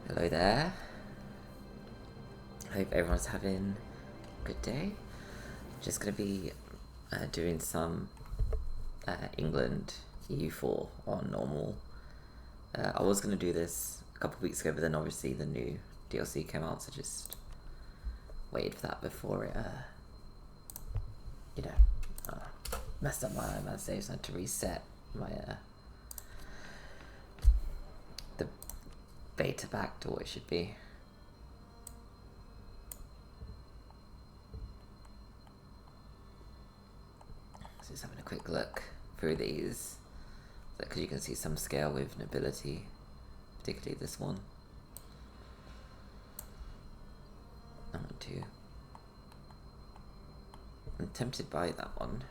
Hello there. Hope everyone's having a good day. Just gonna be doing some England EU4 on normal. I was gonna do this a couple of weeks ago, but then obviously the new DLC came out, so just waited for that before it, messed up my saves. I had to reset my the beta back to what it should be. So just having a quick look through these, because you can see some scale with nobility, particularly this one. I want to. I'm tempted by that one.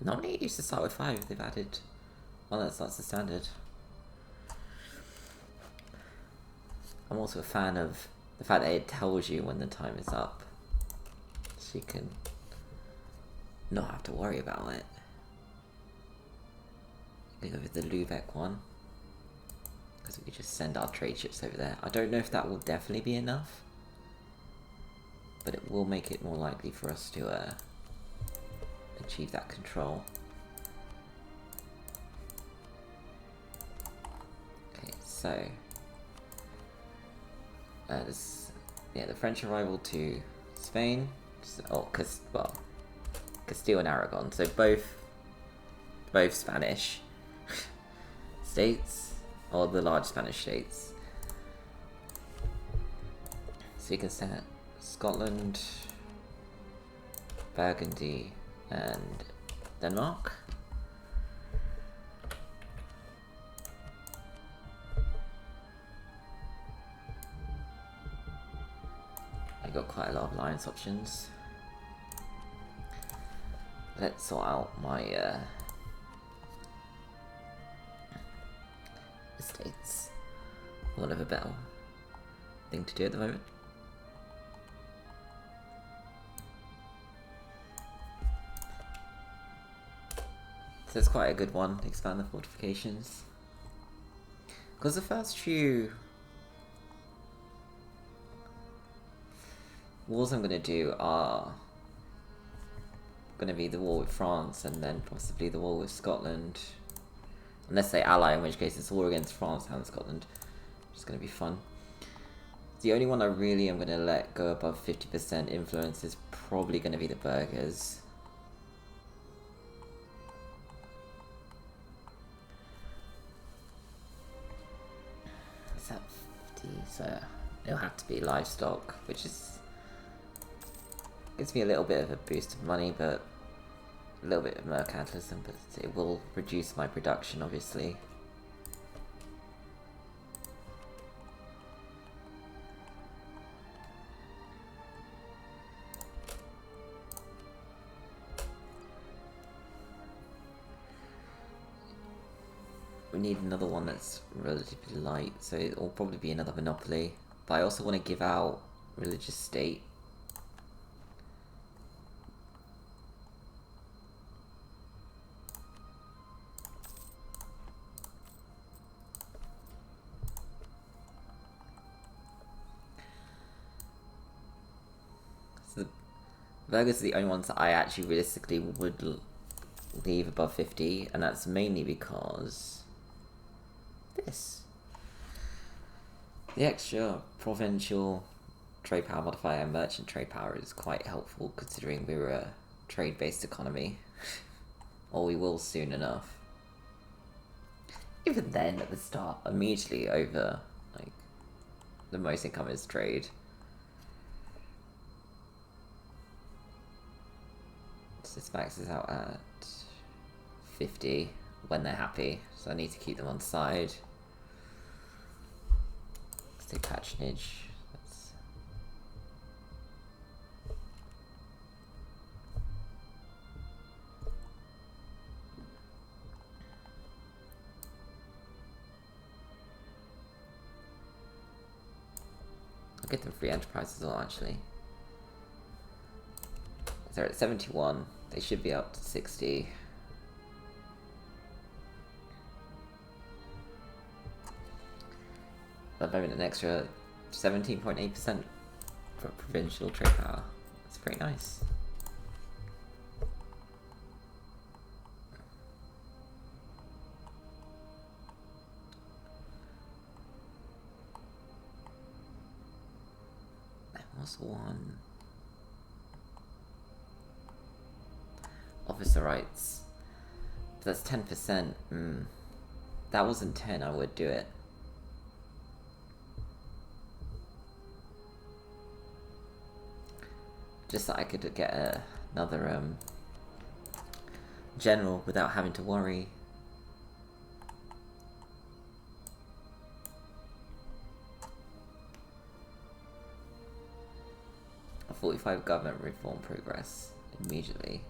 Normally it used to start with 5, they've added one that starts the standard. I'm also a fan of the fact that it tells you when the time is up, so you can not have to worry about it. I'm gonna go with the Lubeck one, because we could just send our trade ships over there. I don't know if that will definitely be enough, but it will make it more likely for us to achieve that control. Okay, so the French arrival to Spain. Castile and Aragon. So both Spanish states, or the large Spanish states. So you can set Scotland, Burgundy, and Denmark. I got quite a lot of alliance options. Let's sort out my estates. One of a better thing to do at the moment. So it's quite a good one, expand the fortifications. Because the first few wars I'm going to do are going to be the war with France and then possibly the war with Scotland. Unless they ally, in which case it's war against France and Scotland. Which is going to be fun. The only one I really am going to let go above 50% influence is probably going to be the burghers. Is that 50? So it'll have to be livestock, which is gives me a little bit of a boost of money, but a little bit of mercantilism, but it will reduce my production, obviously. We need another one that's relatively light, so it will probably be another monopoly. But I also want to give out religious state. So the burghers are the only ones that I actually realistically would leave above 50, and that's mainly because this. The extra provincial trade power modifier and merchant trade power is quite helpful, considering we're a trade-based economy. Or we will soon enough. Even then, at the start, immediately over, like, the most income is trade. So this maxes out at 50 when they're happy, so I need to keep them on side. Let's take patronage. I'll get them free enterprise as well, actually. They're at 71. They should be up to 60. At the moment, an extra 17.8% for provincial trade power. That's pretty nice. There was one. Officer rights. That's 10%. That wasn't 10, I would do it. Just so I could get another general without having to worry. A 45 government reform progress immediately.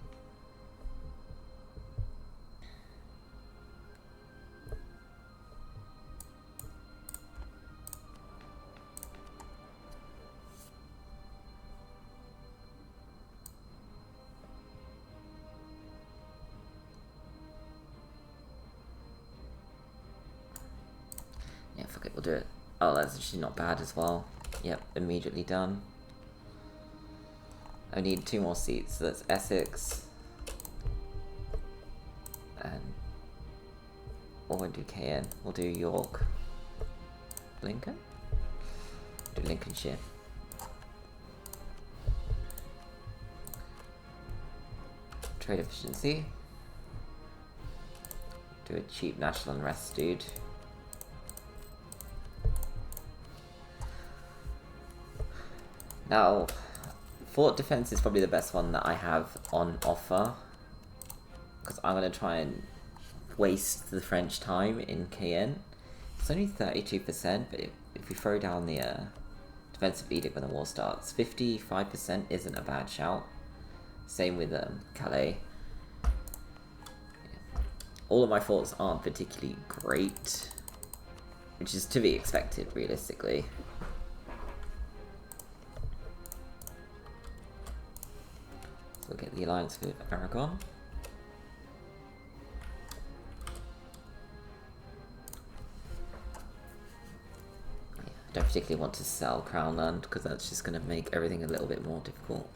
Yeah, fuck it, we'll do it. Oh, that's actually not bad as well. Yep, immediately done. I need 2 more seats, so that's Essex. And we won't do KN, we'll do York. Lincoln? Do Lincolnshire. Trade efficiency. Do a cheap national unrest, dude. Now, fort defense is probably the best one that I have on offer, because I'm going to try and waste the French time in KN. It's only 32%, but if we throw down the defensive edict when the war starts, 55% isn't a bad shout. Same with Calais. Yeah. All of my forts aren't particularly great, which is to be expected, realistically. We'll get the alliance with Aragon. Yeah, I don't particularly want to sell Crown Land because that's just going to make everything a little bit more difficult.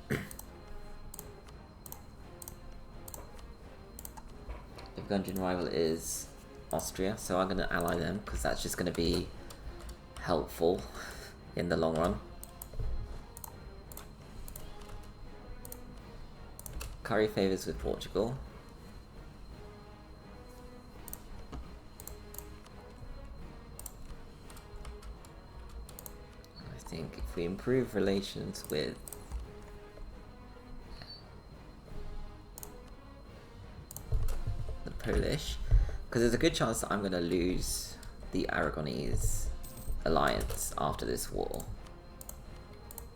The Burgundian rival is Austria, so I'm going to ally them because that's just going to be helpful in the long run. Curry favours with Portugal. I think if we improve relations with the Polish, because there's a good chance that I'm going to lose the Aragonese alliance after this war,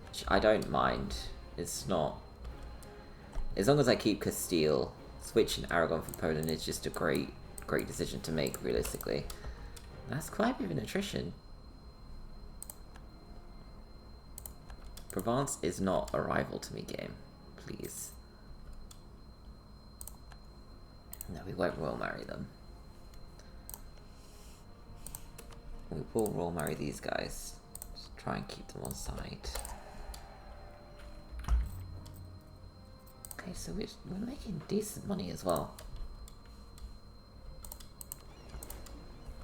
which I don't mind. It's not... As long as I keep Castile, switching Aragon for Poland is just a great decision to make, realistically. That's quite a bit of an attrition. Provence is not a rival to me, game. Please. No, we won't royal marry them. We will royal marry these guys. Just try and keep them on side. Okay, so we're making decent money as well.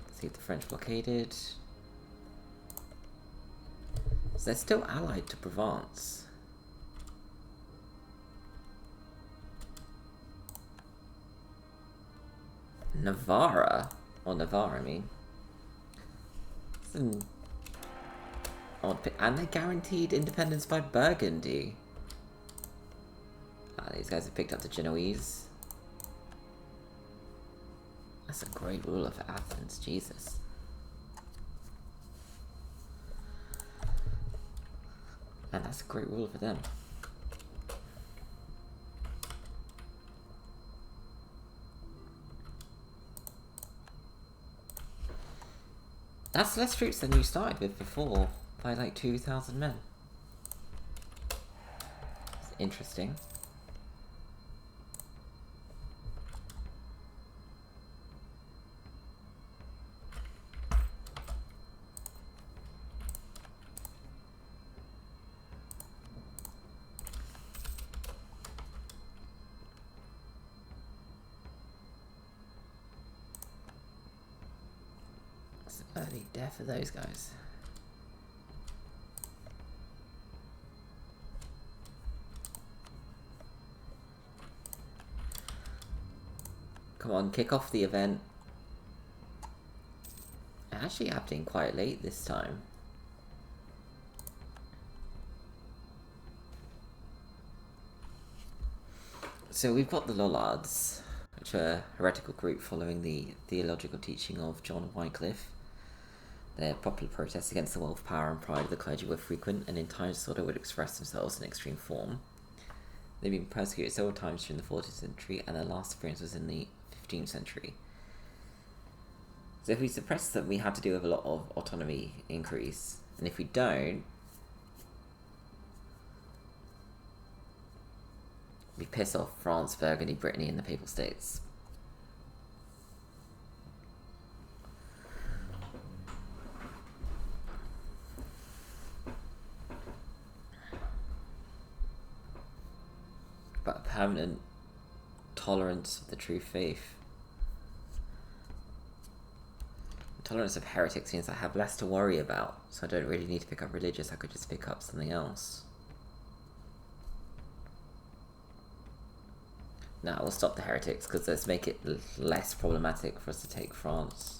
Let's see if the French blockaded. So they're still allied to Provence. Navarra? Or Navarre, I mean. It's and they guaranteed independence by Burgundy. These guys have picked up the Genoese. That's a great ruler for Athens, Jesus. And that's a great ruler for them. That's less troops than you started with before, by like 2,000 men. It's interesting. Early death of those guys. Come on, kick off the event. Actually happening quite late this time. So we've got the Lollards, which are a heretical group following the theological teaching of John Wycliffe. Their popular protests against the wealth, power and pride of the clergy were frequent, and in times disorder would express themselves in extreme form. They've been persecuted several times during the 14th century, and their last appearance was in the 15th century. So if we suppress them, we have to deal with a lot of autonomy increase, and if we don't, we piss off France, Burgundy, Brittany, and the Papal States. But a permanent tolerance of the true faith. Tolerance of heretics means I have less to worry about, so I don't really need to pick up religious, I could just pick up something else. Now we'll stop the heretics, because let's make it less problematic for us to take France.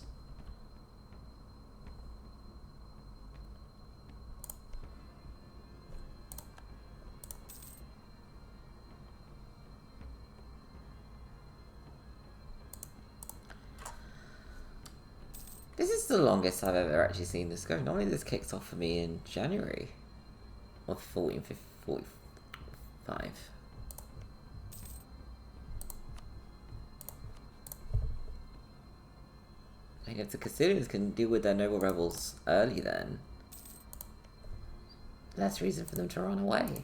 This is the longest I've ever actually seen this go. Normally this kicks off for me in January. Or 45. Like, if the Castilians can deal with their noble rebels early then, less reason for them to run away.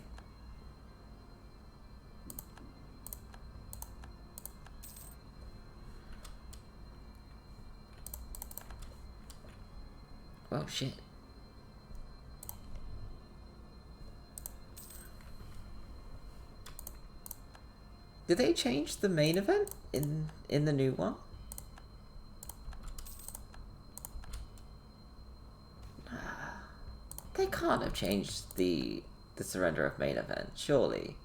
Well, shit. Did they change the main event in the new one? They can't have changed the surrender of main event, surely.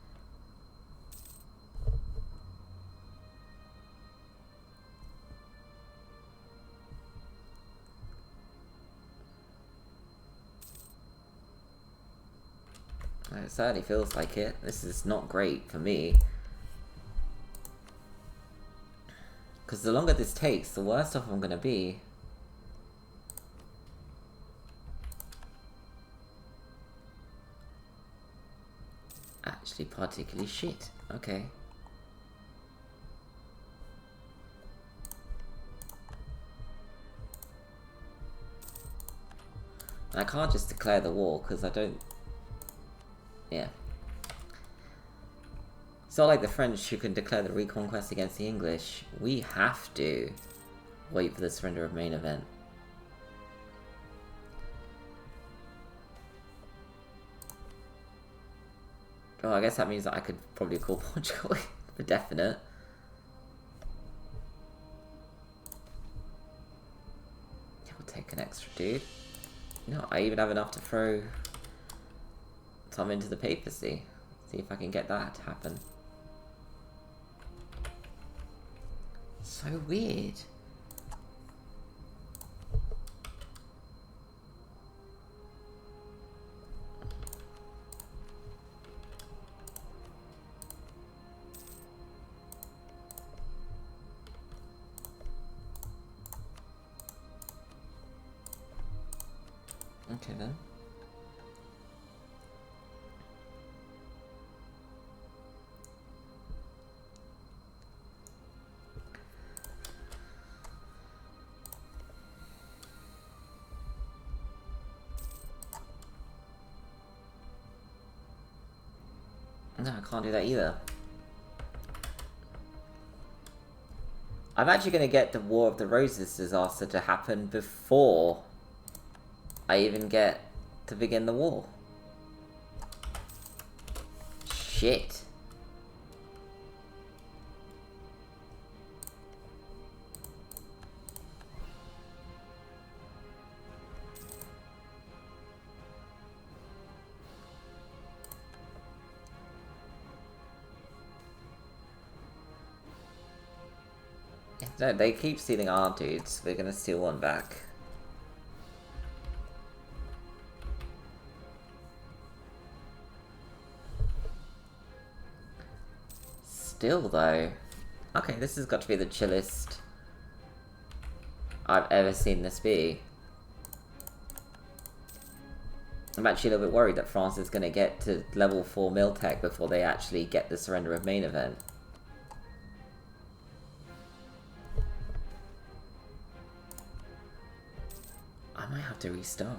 It certainly feels like it. This is not great for me. Because the longer this takes, the worse off I'm going to be. Actually particularly shit. Okay. I can't just declare the war, because I don't... Yeah. It's not like the French who can declare the reconquest against the English. We have to wait for the surrender of main event. Oh, I guess that means that I could probably call Portugal for definite. Yeah, we'll take an extra dude. No, I even have enough to throw some into the papacy. See if I can get that to happen. So weird. Okay then. No, I can't do that either. I'm actually going to get the War of the Roses disaster to happen before I even get to begin the war. Shit. No, they keep stealing our dudes. We're gonna steal one back. Still, though... Okay, this has got to be the chillest I've ever seen this be. I'm actually a little bit worried that France is going to get to level 4 Miltech before they actually get the surrender of main event. I might have to restart.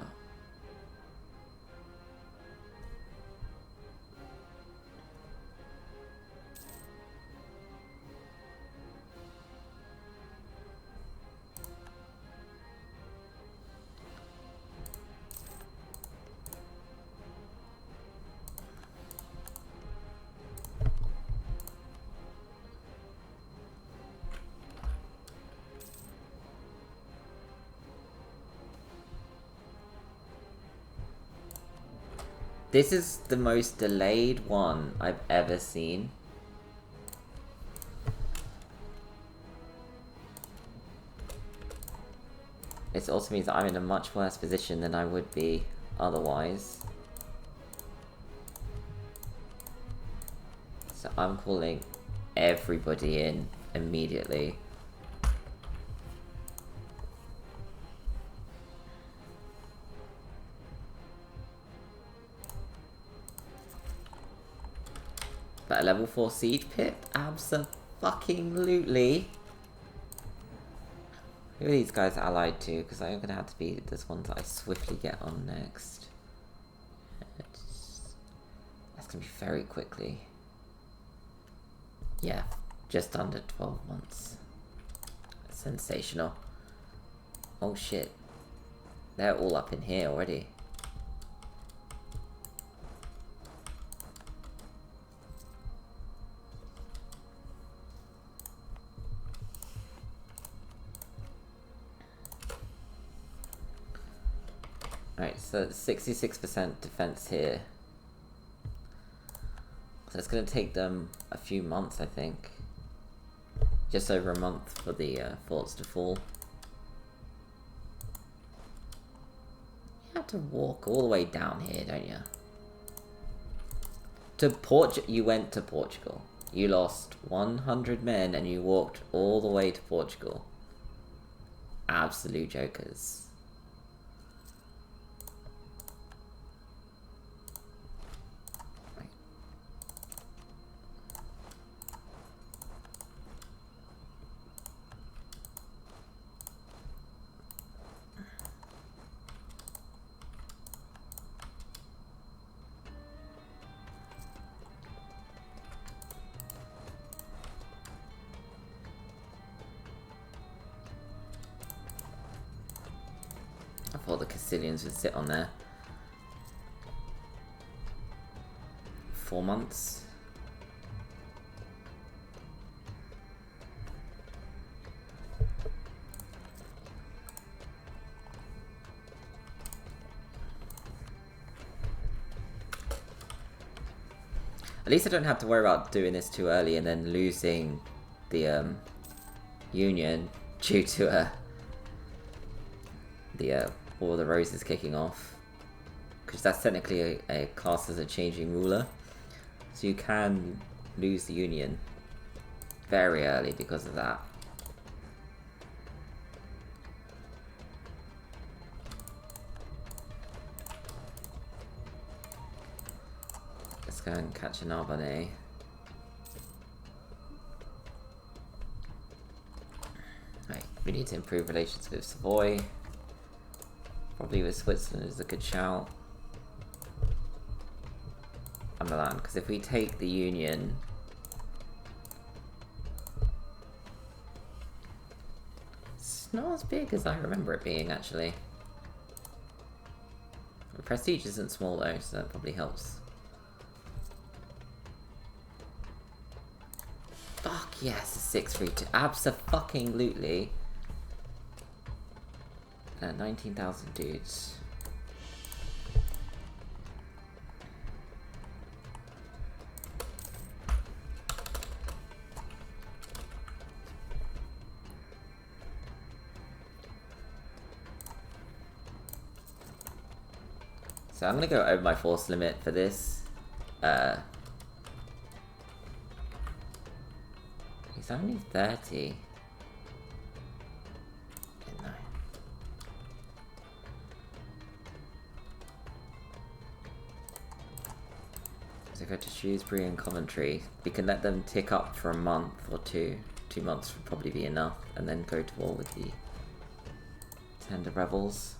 This is the most delayed one I've ever seen. This also means that I'm in a much worse position than I would be otherwise. So I'm calling everybody in immediately. But a level 4 siege pit? Abso-fucking-lutely. Who are these guys allied to? Because I'm gonna have to be this one that I swiftly get on next. That's gonna be very quickly. Yeah, just under 12 months. Sensational. Oh shit. They're all up in here already. Right, so 66% defense here. So it's going to take them a few months, I think. Just over a month for the forts to fall. You have to walk all the way down here, don't you? You went to Portugal. You lost 100 men and you walked all the way to Portugal. Absolute jokers. I thought the Castilians would sit on there. 4 months. At least I don't have to worry about doing this too early and then losing the Union due to the War of the Roses kicking off, because that's technically a class as a changing ruler, so you can lose the Union very early because of that. Let's go and catch an Narbonne. Right, we need to improve relations with Savoy. Probably with Switzerland is a good shout. And Milan, because if we take the Union, it's not as big as I remember it being, actually. The prestige isn't small though, so that probably helps. Fuck yes, a 632. Abso-fucking-lutely. 19,000 dudes. So I'm gonna go over my force limit for this. He's only 30. No. So go to Shrewsbury and Coventry. We can let them tick up for a month or two. 2 months would probably be enough, and then go to war with the Tender Rebels.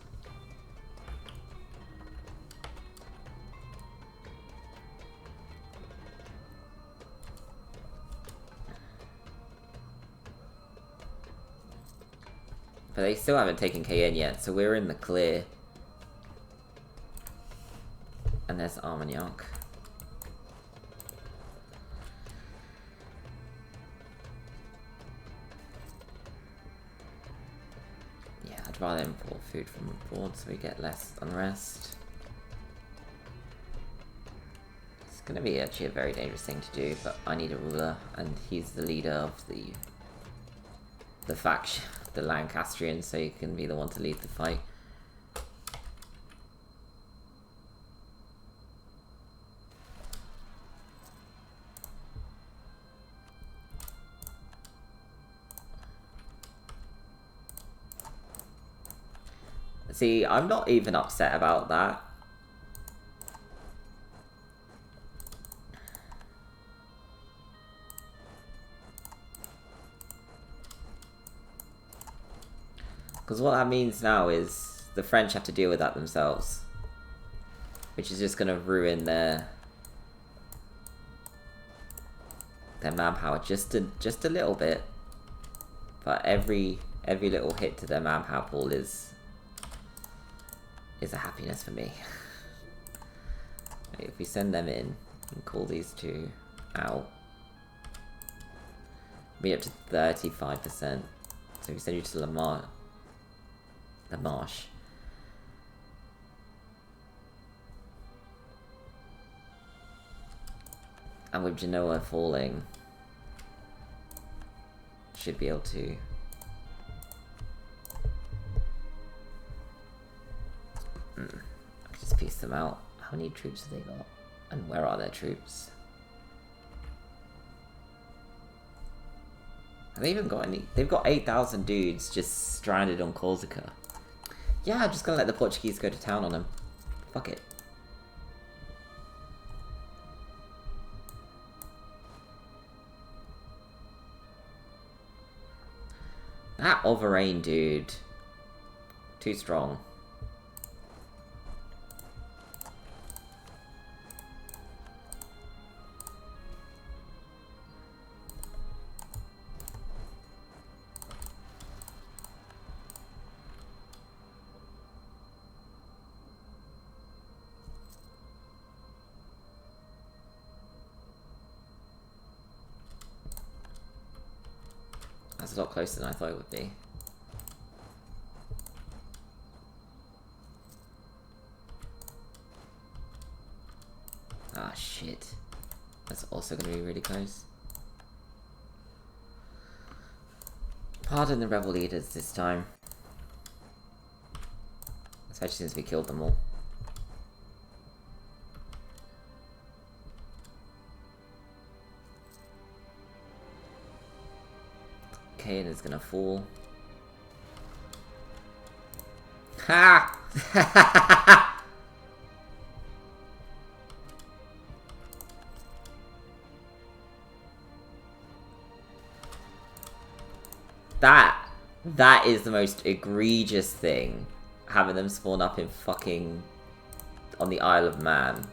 But they still haven't taken KN yet, so we're in the clear. And there's Armagnac. Yeah, I'd rather import food from abroad so we get less unrest. It's gonna be actually a very dangerous thing to do, but I need a ruler, and he's the leader of the faction, the Lancastrians, so he can be the one to lead the fight. See, I'm not even upset about that. Because what that means now is the French have to deal with that themselves. Which is just going to ruin their manpower just a little bit. But every little hit to their manpower pool is a happiness for me. If we send them in and call these two out, be up to 35%. So if we send you to the marsh. And with Genoa falling, should be able to I can just piece them out. How many troops have they got? And where are their troops? Have they even got any? They've got 8,000 dudes just stranded on Corsica. Yeah, I'm just gonna let the Portuguese go to town on them. Fuck it. That Auvergne dude. Too strong. That's a lot closer than I thought it would be. Ah, shit. That's also going to be really close. Pardon the rebel leaders this time. Especially since we killed them all. Kane is gonna fall. Ha! That is the most egregious thing. Having them spawn up in fucking on the Isle of Man.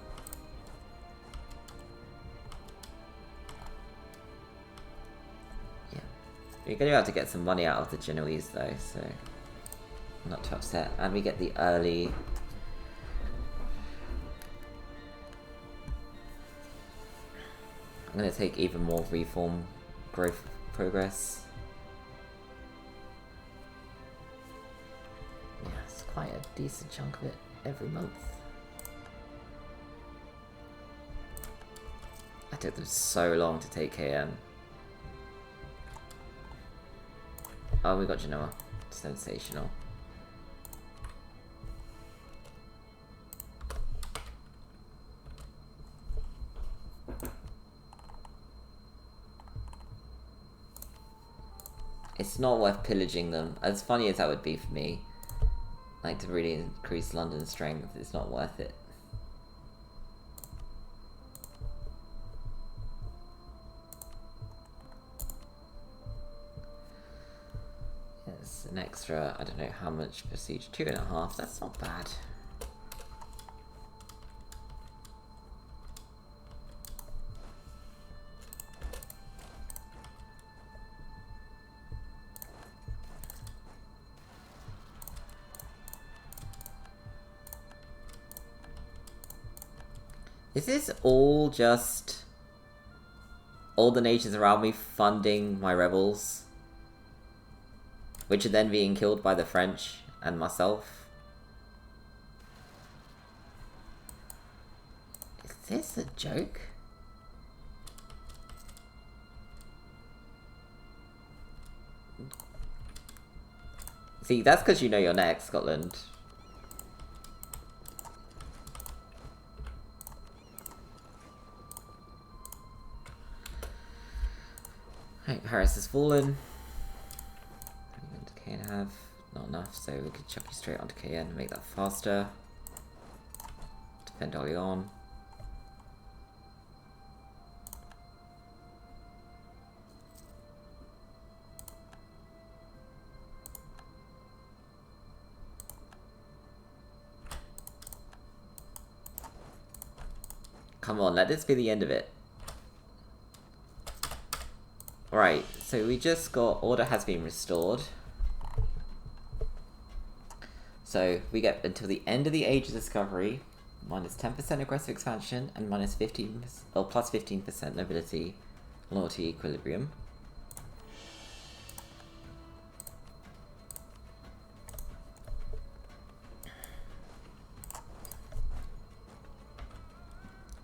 We're going to have to get some money out of the Genoese though, so I'm not too upset. And we get the early... I'm going to take even more reform growth progress. Yeah, it's quite a decent chunk of it every month. I took them so long to take KM. Oh, we got Genoa. Sensational. It's not worth pillaging them. As funny as that would be for me, like to really increase London's strength, it's not worth it. It's an extra, I don't know how much prestige, 2.5, that's not bad. Is this all just all the nations around me funding my rebels? Which are then being killed by the French and myself? Is this a joke? See, that's because you know you're next, Scotland. Right, Paris has fallen. How many men does Cayenne have? Not enough, so we could chuck you straight onto Cayenne and make that faster. Defend Orléans. Come on, let this be the end of it. Right, so we just got order has been restored. So we get until the end of the Age of Discovery, minus 10% aggressive expansion and minus 15 or plus 15% nobility, loyalty equilibrium.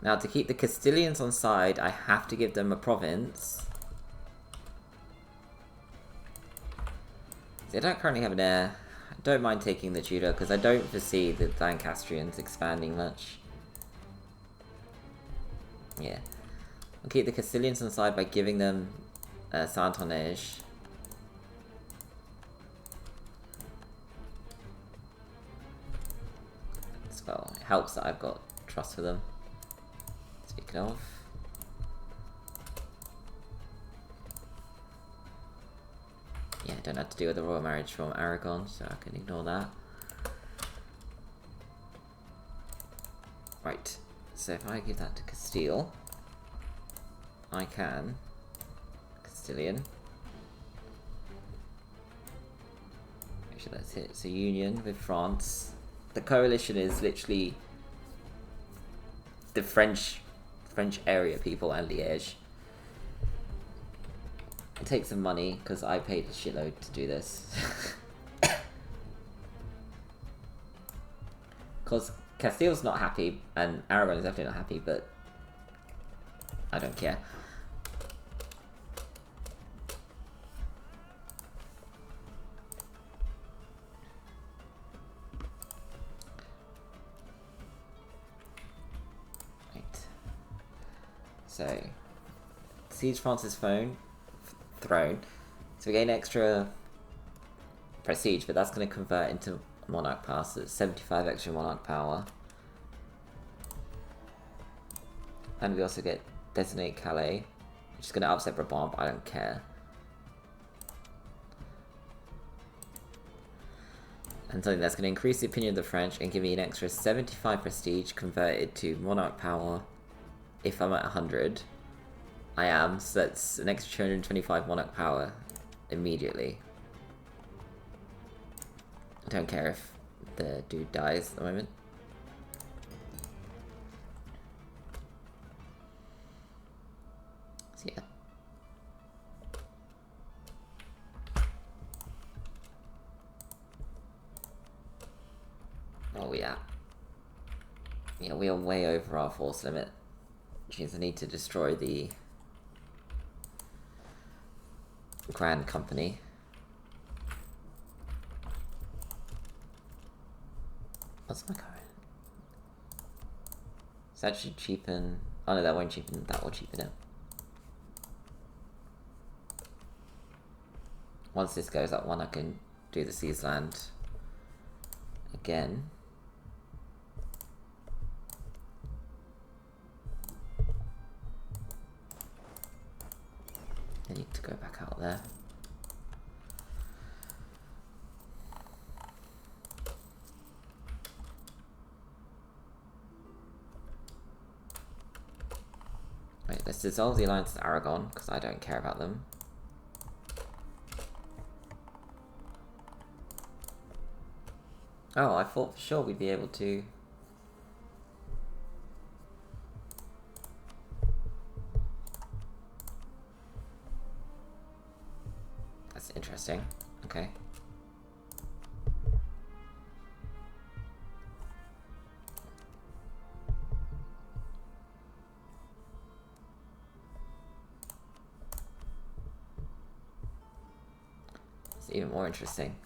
Now to keep the Castilians on side, I have to give them a province. I don't currently have an heir. I don't mind taking the Tudor because I don't foresee the Lancastrians expanding much. Yeah. I'll keep the Castilians on side by giving them Saint-Onege. Well, it helps that I've got trust for them. Speaking of. Yeah, I don't have to deal with the royal marriage from Aragon, so I can ignore that. Right, so if I give that to Castile, I can... Castilian. Make sure that's it. So union with France. The coalition is literally the French area people and Liège. It takes some money, because I paid a shitload to do this. Because Castile's not happy, and Aragon is definitely not happy, but I don't care. Right. So, siege France's throne. So we gain extra prestige, but that's going to convert into monarch power, so it's 75 extra monarch power. And we also get designate Calais, which is going to upset Brabant, but I don't care. And something that's going to increase the opinion of the French and give me an extra 75 prestige converted to monarch power if I'm at 100. I am, so that's an extra 225 monarch power immediately. I don't care if the dude dies at the moment. So yeah. Oh yeah. Yeah, we are way over our force limit. Which means I need to destroy the Grand Company. What's my current? So that should cheapen. Oh no, that won't cheapen. That will cheapen it. once this goes up 1, I can do the Seas Land again. I need to go back out there. Wait, let's dissolve the alliance with Aragon, because I don't care about them. Oh, I thought for sure we'd be able to... That's interesting. Okay. It's even more interesting.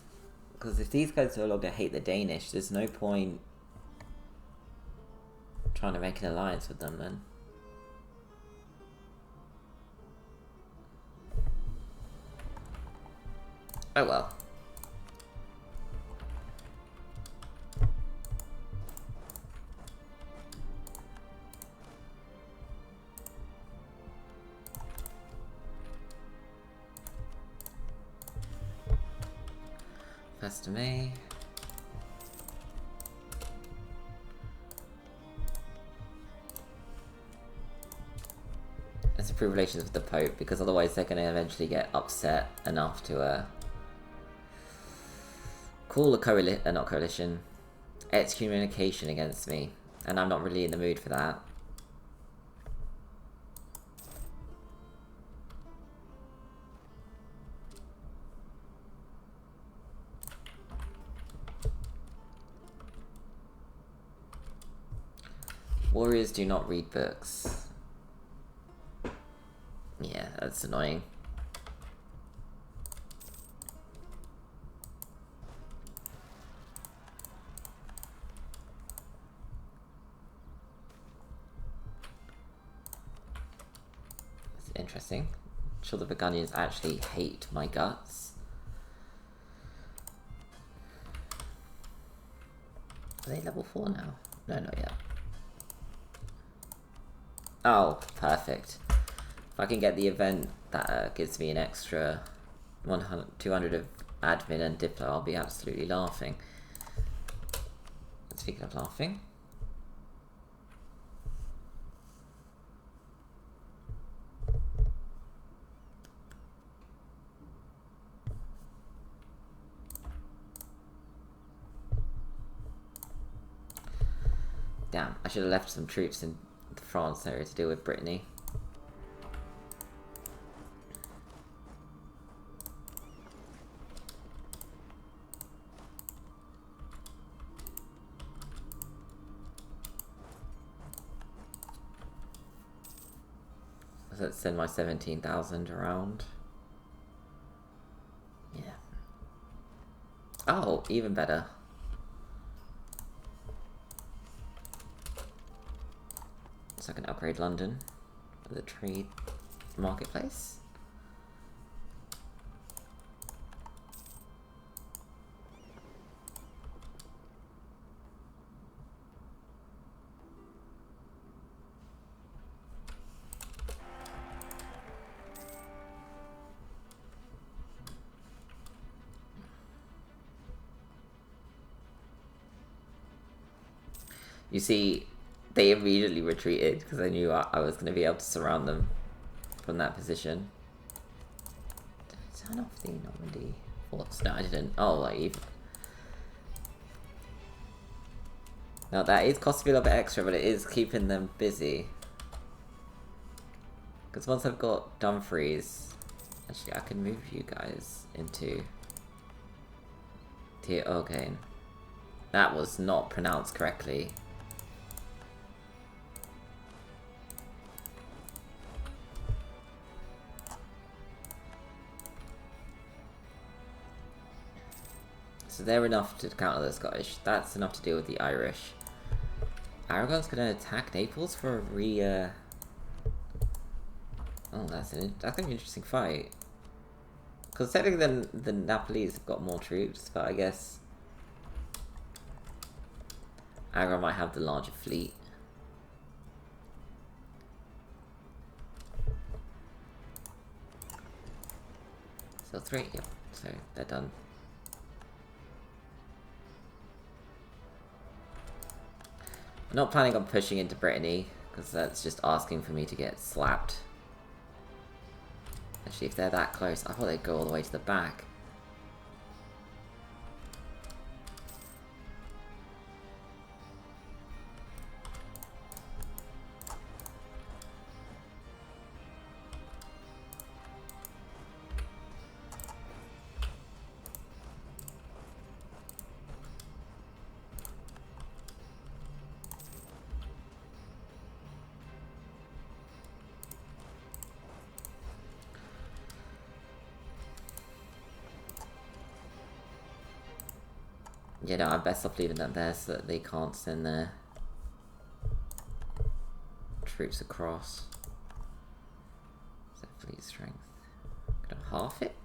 Because if these guys no longer hate the Danish, there's no point trying to make an alliance with them then. Oh well. First of May. Let's improve relations with the Pope, because otherwise they're going to eventually get upset enough to call a not coalition, excommunication against me, and I'm not really in the mood for that. Warriors do not read books. Yeah, that's annoying. That's interesting. I'm sure the Burgundians actually hate my guts. Are they level 4 now? No, not yet. Oh, perfect. If I can get the event that gives me an extra 200 of admin and Diplo, I'll be absolutely laughing. Speaking of laughing. Damn, I should have left some troops in the France area to deal with Brittany. Let's send my 17,000 around. Yeah. Oh, even better. So I can upgrade London for the trade marketplace. You see, they immediately retreated because I knew I was going to be able to surround them from that position. Did I turn off the Normandy forts? No, I didn't. Oh, like even. Now that is costing me a little bit extra, but it is keeping them busy. Because once I've got Dumfries, actually I can move you guys into Tier Orgain. That was not pronounced correctly. So they're enough to counter the Scottish. That's enough to deal with the Irish. Aragon's gonna attack Naples for a Oh, that's gonna be an interesting fight. Because technically the Nepalese have got more troops, but I guess Agra might have the larger fleet. So 3, yep, so they're done. I'm not planning on pushing into Brittany, because that's just asking for me to get slapped. Actually, if they're that close, I thought they'd go all the way to the back. Yeah, no, I'm best off leaving that there so that they can't send their troops across. So fleet strength. Gonna half it?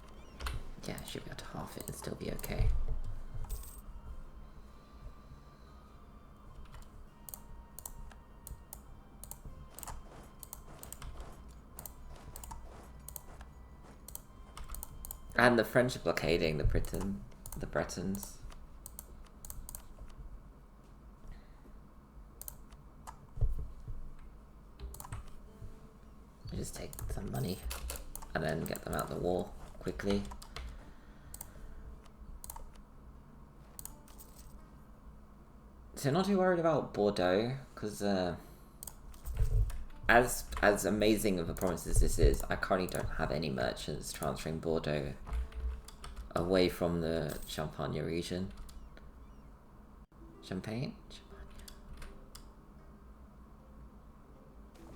Yeah, I should be able to half it and still be okay. And the French are blockading the Bretons. Just take some money and then get them out of the war quickly. So not too worried about Bordeaux, because as amazing of a province as this is, I currently don't have any merchants transferring Bordeaux away from the Champagne region. Champagne?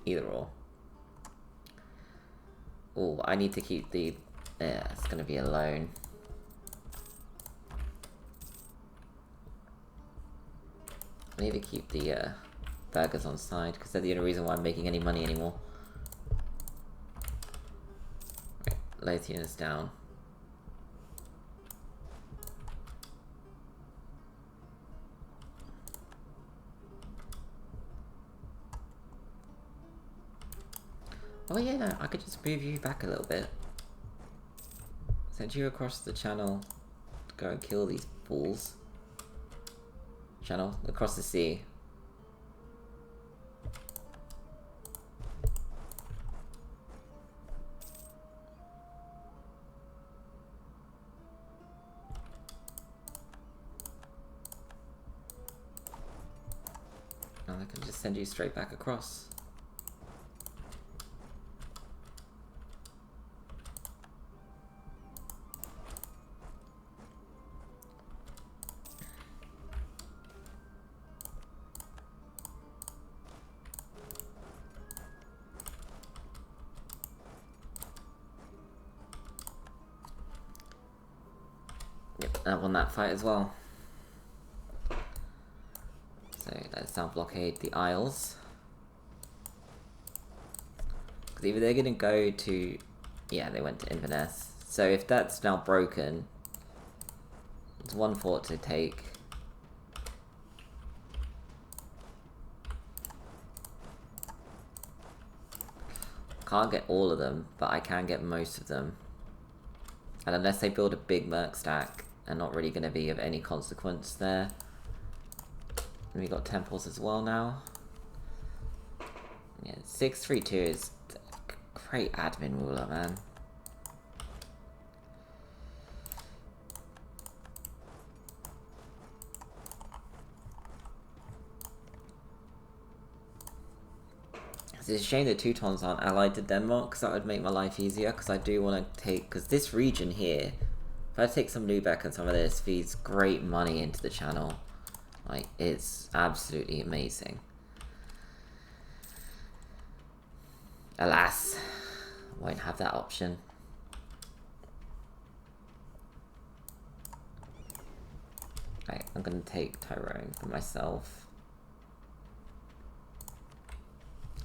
Either or. Oh, I need to keep the... Yeah, it's going to be a loan. I need to keep the burgers on side, because they're the only reason why I'm making any money anymore. Right, Lothian is down. Oh yeah, no, I could just move you back a little bit. Send you across the channel to go and kill these fools. Channel, across the sea. And I can just send you straight back across. I won that fight as well. So let's now blockade the Isles. Because either they're going to go to... Yeah, they went to Inverness. So if that's now broken, it's one fort to take. Can't get all of them, but I can get most of them. And unless they build a big merc stack, they're not really going to be of any consequence there. And we got temples as well now. Yeah, 632 is a great admin ruler, man. It's a shame the Teutons aren't allied to Denmark, because that would make my life easier, because I do want to take... Because this region here, if I take some Lubeck and some of this, feeds great money into the channel. Like, it's absolutely amazing. Alas, I won't have that option. Right, I'm going to take Tyrone for myself.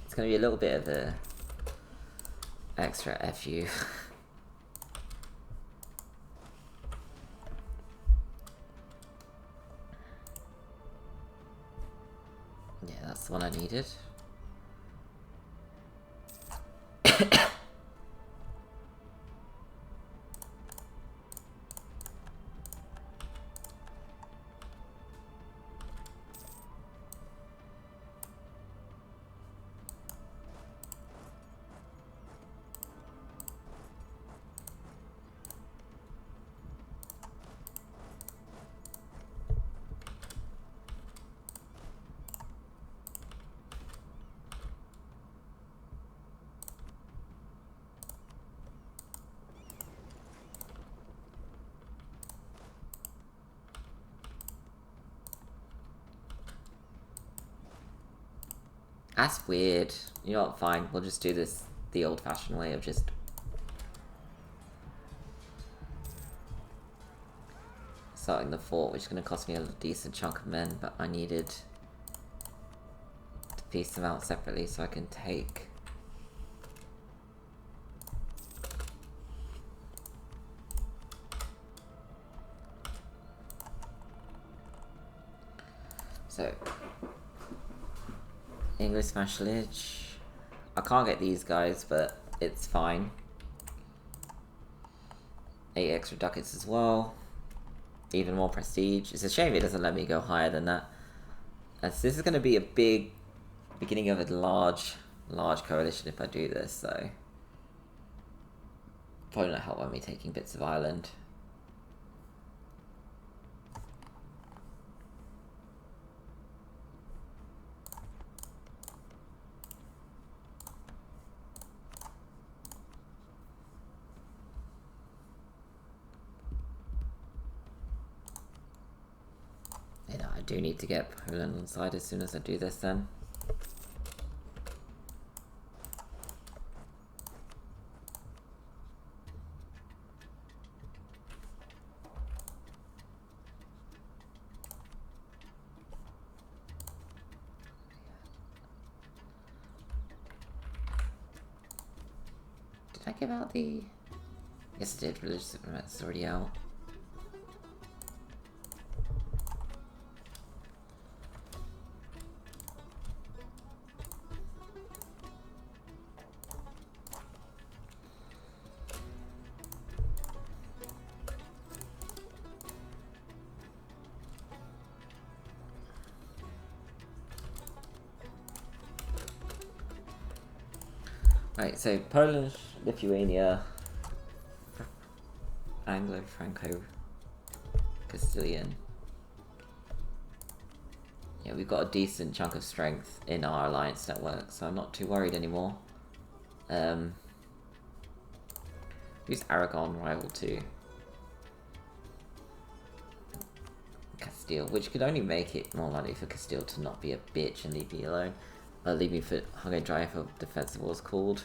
It's going to be a little bit of a extra FU. Yeah, that's the one I needed. That's weird. You know what, fine. We'll just do this the old-fashioned way of just... starting the fort, which is going to cost me a decent chunk of men, but I needed to piece them out separately so I can take... So... English Smash Lich. I can't get these guys, but it's fine. 8 extra ducats as well. Even more prestige. It's a shame it doesn't let me go higher than that. As this is going to be a big beginning of a large coalition if I do this, so probably not help by me taking bits of Ireland. I do need to get Poland on side as soon as I do this then. Did I give out the... Yes I did, religious diplomat's already out. Right, so Polish, Lithuania, Anglo-Franco-Castilian. Yeah, we've got a decent chunk of strength in our alliance network, so I'm not too worried anymore. Who's Aragon rival to? Castile, which could only make it more likely for Castile to not be a bitch and leave me alone. Leave me for Hungary Dry for defensive wars called.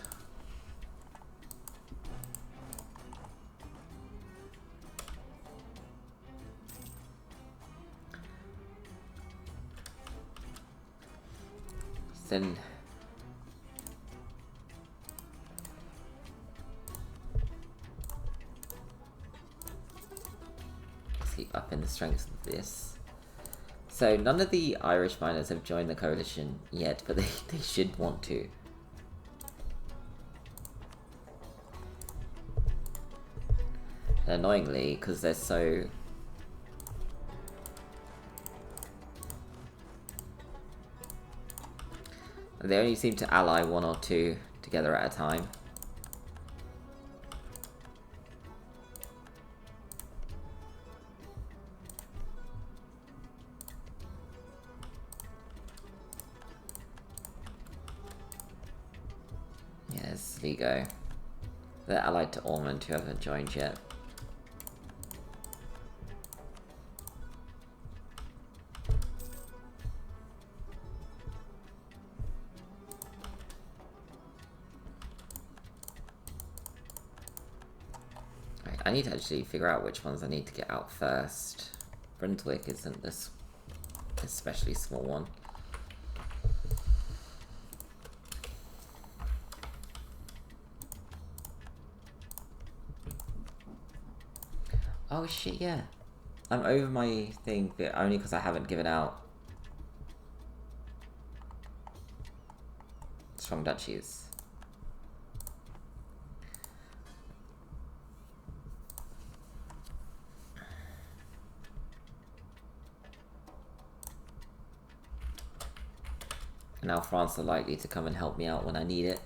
Then let's keep up in the strength of this. So none of the Irish miners have joined the coalition yet, but they should want to. And annoyingly, because they're so... They only seem to ally one or two together at a time. Yes, Vigo. They're allied to Ormond, who haven't joined yet. I need to actually figure out which ones I need to get out first. Brunswick isn't this especially small one. Oh shit, yeah. I'm over my thing, but only because I haven't given out strong duchies. And now France are likely to come and help me out when I need it.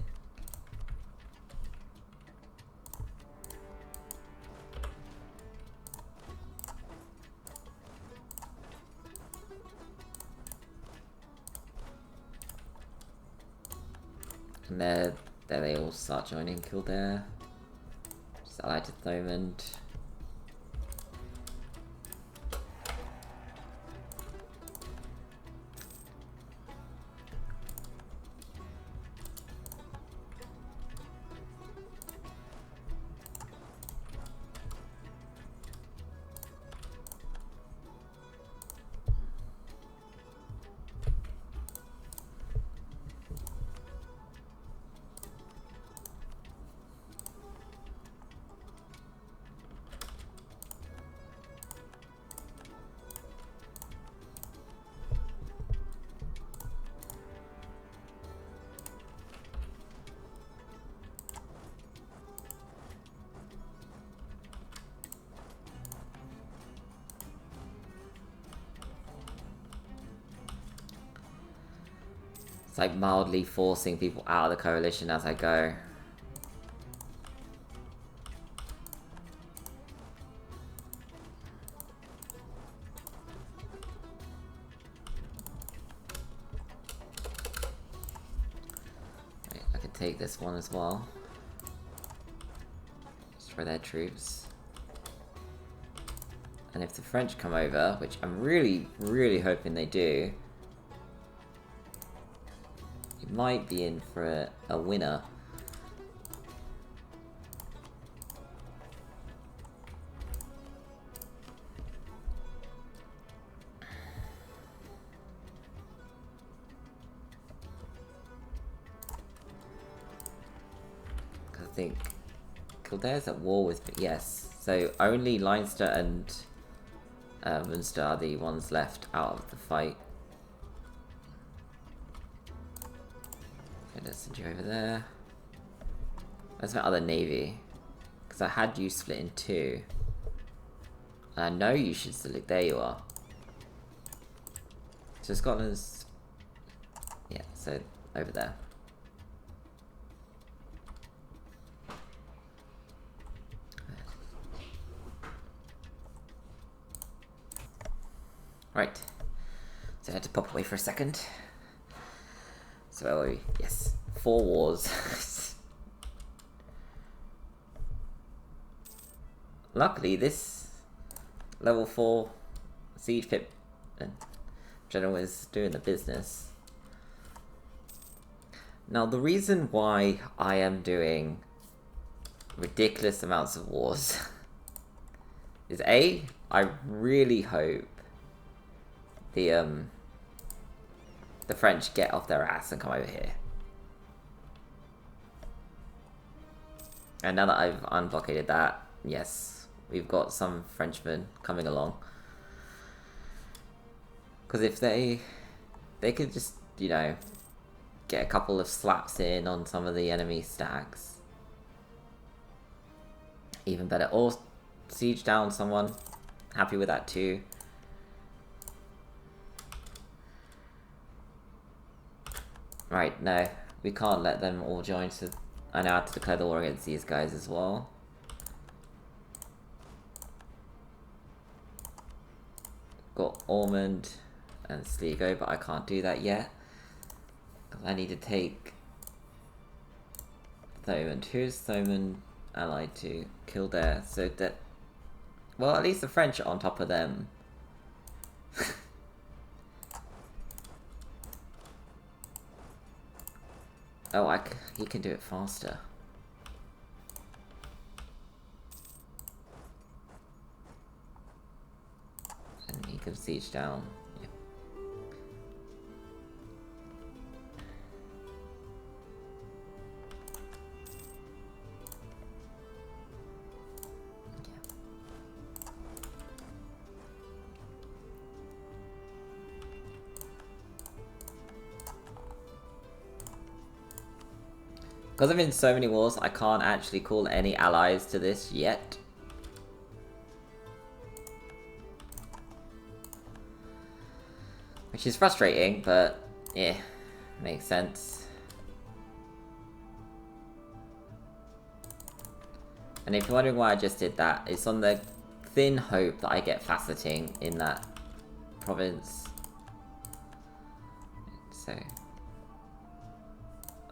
And there they all start joining Kildare. Just allied to Thomond. It's like mildly forcing people out of the coalition as I go. Right, I could take this one as well. Destroy their troops. And if the French come over, which I'm really, really hoping they do, you might be in for a winner. I think Kildare's at war with me. Yes, so only Leinster and Munster are the ones left out of the fight. Okay, let's send you over there. Where's my other navy? Because I had you split in two. And I know you should select. There you are. So Scotland's... yeah, so over there. Right. So I had to pop away for a second. So where were we? Yes. 4 wars. Luckily, this level 4 siege pip general is doing the business. Now, the reason why I am doing ridiculous amounts of wars is A, I really hope the French get off their ass and come over here. And now that I've unblockaded that, yes, we've got some Frenchmen coming along. Because if they could just, you know, get a couple of slaps in on some of the enemy stacks, even better. Or siege down someone, happy with that too. Right, no, we can't let them all join, so I now have to declare the war against these guys as well. Got Ormond and Sligo, but I can't do that yet. I need to take Thomond. Who's Thomond allied to? Kildare. So that... well, at least the French are on top of them. Oh, he can do it faster. And he can siege down. Yeah. Because I'm in so many wars, I can't actually call any allies to this yet. Which is frustrating, but yeah, makes sense. And if you're wondering why I just did that, it's on the thin hope that I get faceting in that province. So,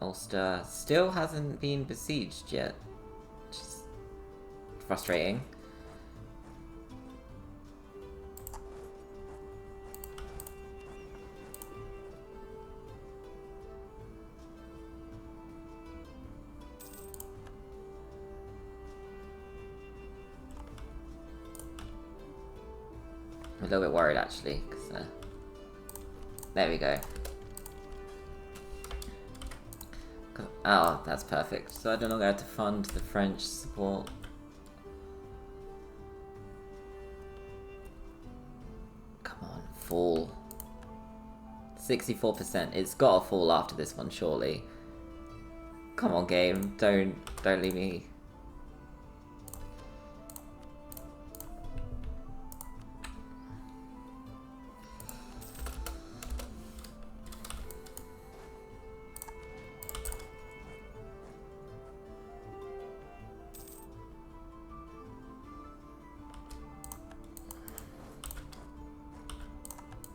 Ulster still hasn't been besieged yet, which is frustrating. I'm a little bit worried actually, because there we go. Oh, that's perfect. So I don't longer have to fund the French support. Come on, fall. 64%. It's gotta fall after this one, surely. Come on, game. Don't leave me.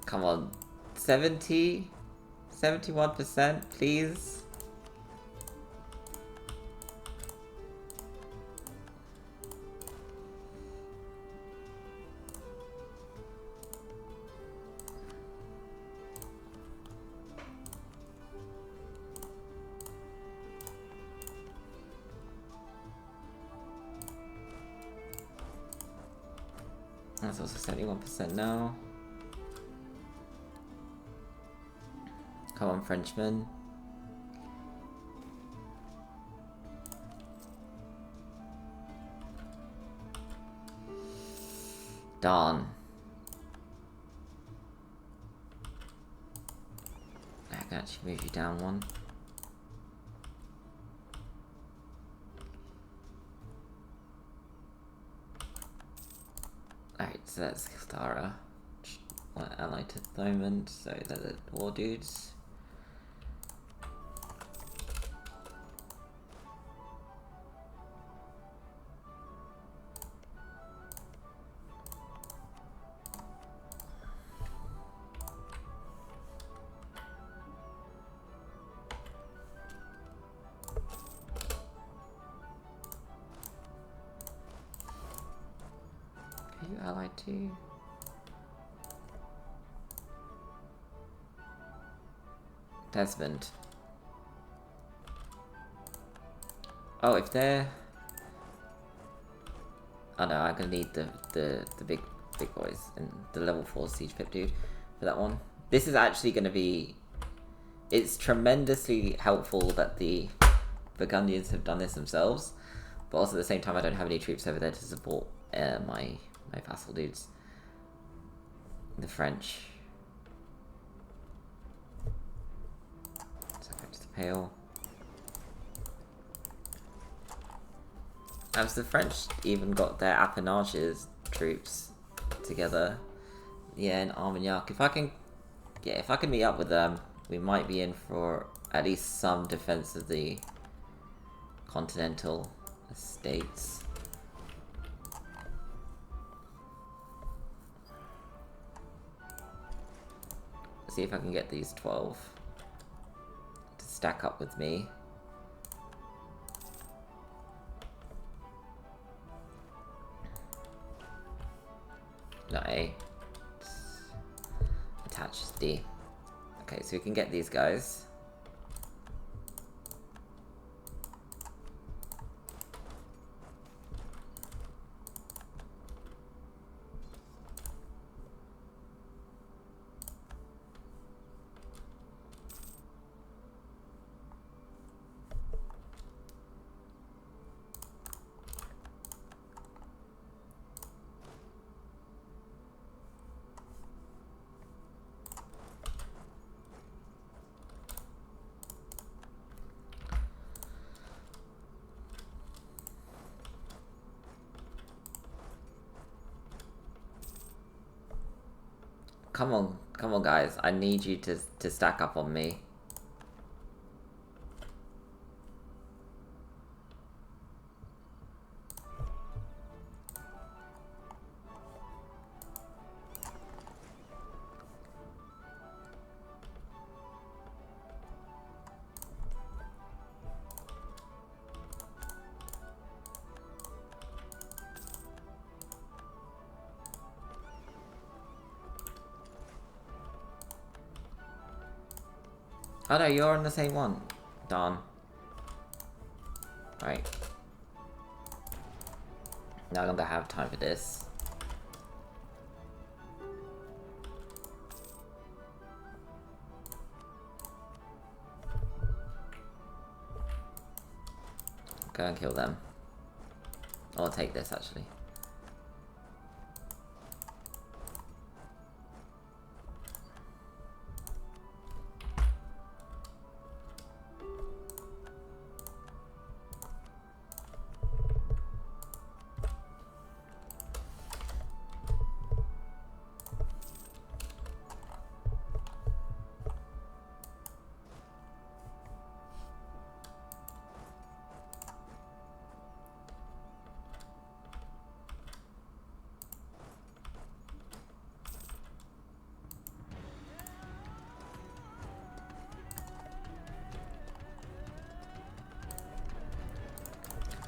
Come on, 70? 71%, please? That's also 71% now. Come on, Frenchman. Darn. I can actually move you down one. Alright, so that's Kildara. One allied at the moment, so they're the war dudes. Are you allied too? Desmond. Oh, if they're... Oh no, I'm gonna need the big boys and the level 4 siege pip dude for that one. This is actually gonna be... It's tremendously helpful that the Burgundians have done this themselves, but also at the same time I don't have any troops over there to support my vassal dudes. The French. So go to the Pale. Has the French even got their Appanages troops together? Yeah, in Armagnac. If I can meet up with them, we might be in for at least some defense of the continental estates. See if I can get these 12 to stack up with me. No, A. Attach is D. Okay, so we can get these guys. Come on, guys. I need you to stack up on me. Oh no, you're on the same one. Darn. Right. No longer have time for this. Go and kill them. Or take this, actually.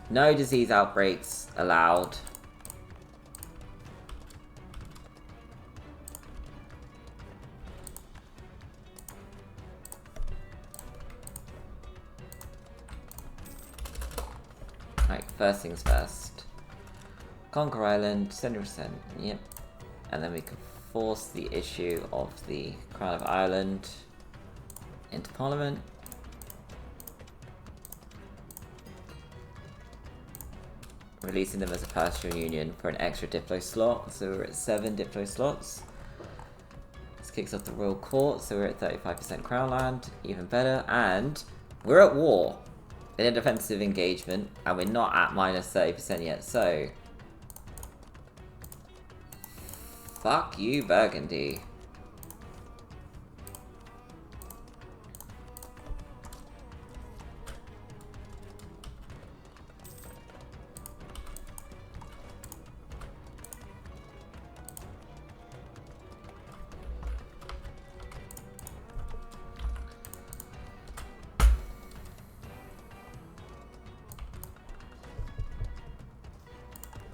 No disease outbreaks allowed. Right, first things first. Conquer Island, 70%, yep. And then we can force the issue of the Crown of Ireland into Parliament. Releasing them as a pastoral union for an extra Diplo slot, so we're at 7 Diplo slots. This kicks off the Royal Court, so we're at 35% Crown Land, even better, and we're at war in a defensive engagement, and we're not at minus 30% yet, so fuck you, Burgundy.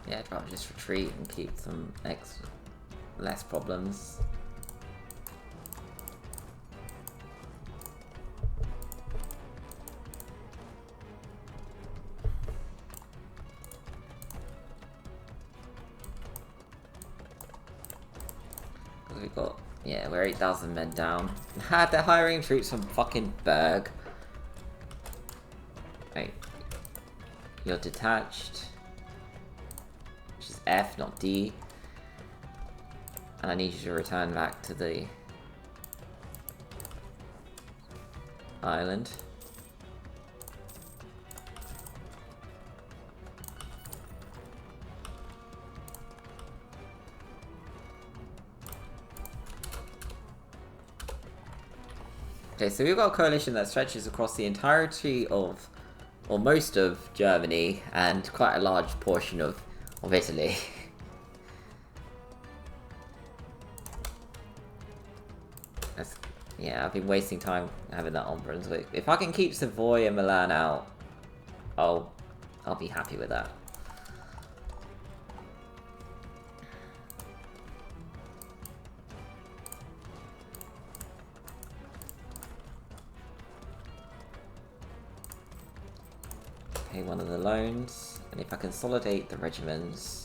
Yeah, I'd rather just retreat and keep some less problems. Because we've got, yeah, we're 8,000 men down. They're hiring troops from fucking Berg. Right. You're detached. Which is F, not D. And I need you to return back to the island. Okay, so we've got a coalition that stretches across the entirety of, or most of, Germany, and quite a large portion of Italy. Yeah, I've been wasting time having that on Brunswick. If I can keep Savoy and Milan out, I'll be happy with that. Pay one of the loans, and if I consolidate the regiments.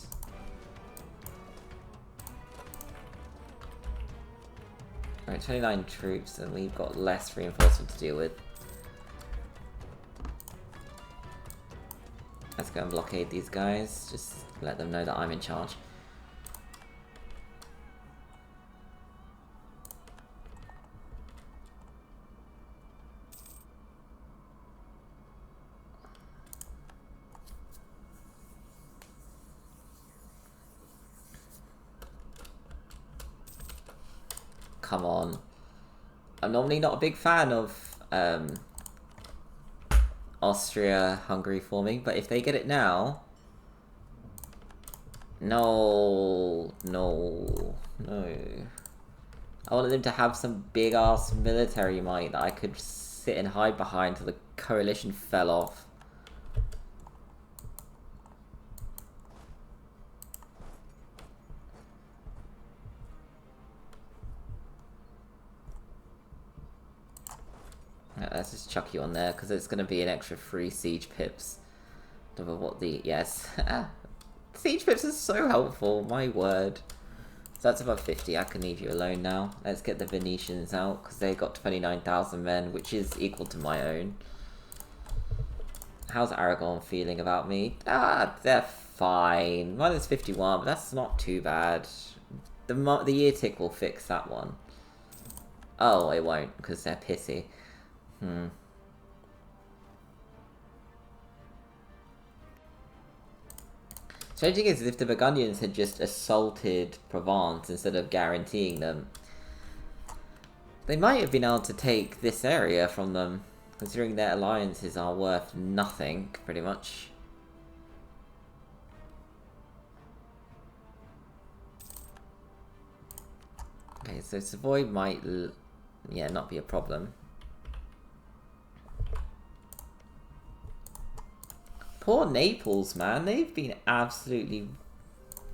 Right, 29 troops, and we've got less reinforcement to deal with. Let's go and blockade these guys, just let them know that I'm in charge. come on. I'm normally not a big fan of Austria-Hungary forming, but if they get it now... No. I wanted them to have some big-ass military might that I could sit and hide behind till the coalition fell off. Let's just chuck you on there, because it's going to be an extra 3 siege pips. Don't know what the... Yes. Siege pips are so helpful, my word. So that's about 50, I can leave you alone now. Let's get the Venetians out, because they got 29,000 men, which is equal to my own. How's Aragon feeling about me? They're fine. Minus 51, but that's not too bad. The year tick will fix that one. Oh, it won't, because they're pissy. Strange thing is, if the Burgundians had just assaulted Provence instead of guaranteeing them, they might have been able to take this area from them, considering their alliances are worth nothing, pretty much. Okay, so Savoy might, not be a problem. Poor Naples, man. They've been absolutely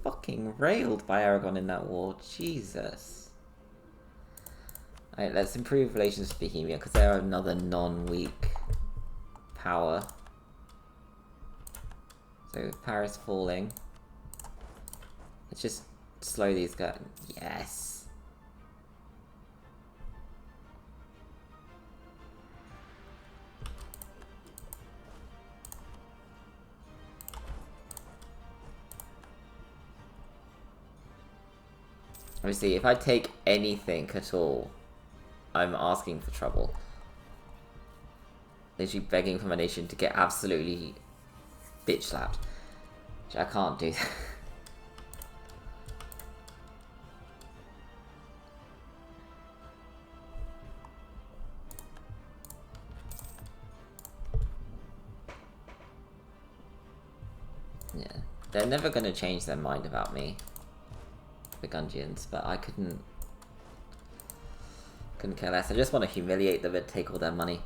fucking railed by Aragon in that war. Jesus. Alright, let's improve relations with Bohemia, because they're another non-weak power. So, Paris falling. Let's just slow these guys. Yes. Obviously, if I take anything at all, I'm asking for trouble. Literally begging for my nation to get absolutely bitch slapped. Which I can't do. Yeah, they're never going to change their mind about me. Burgundians, but I couldn't care less. I just want to humiliate them and take all their money.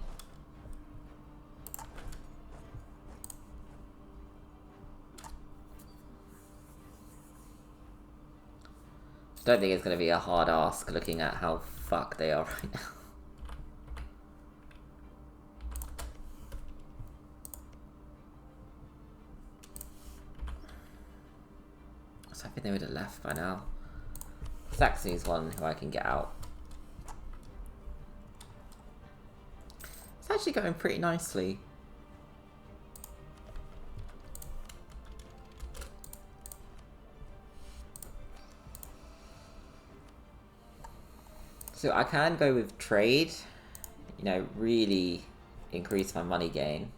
I don't think it's going to be a hard ask looking at how fucked they are right now. I was hoping they would have left by now. Saxony's one who I can get out. It's actually going pretty nicely. So I can go with trade, you know, really increase my money gain.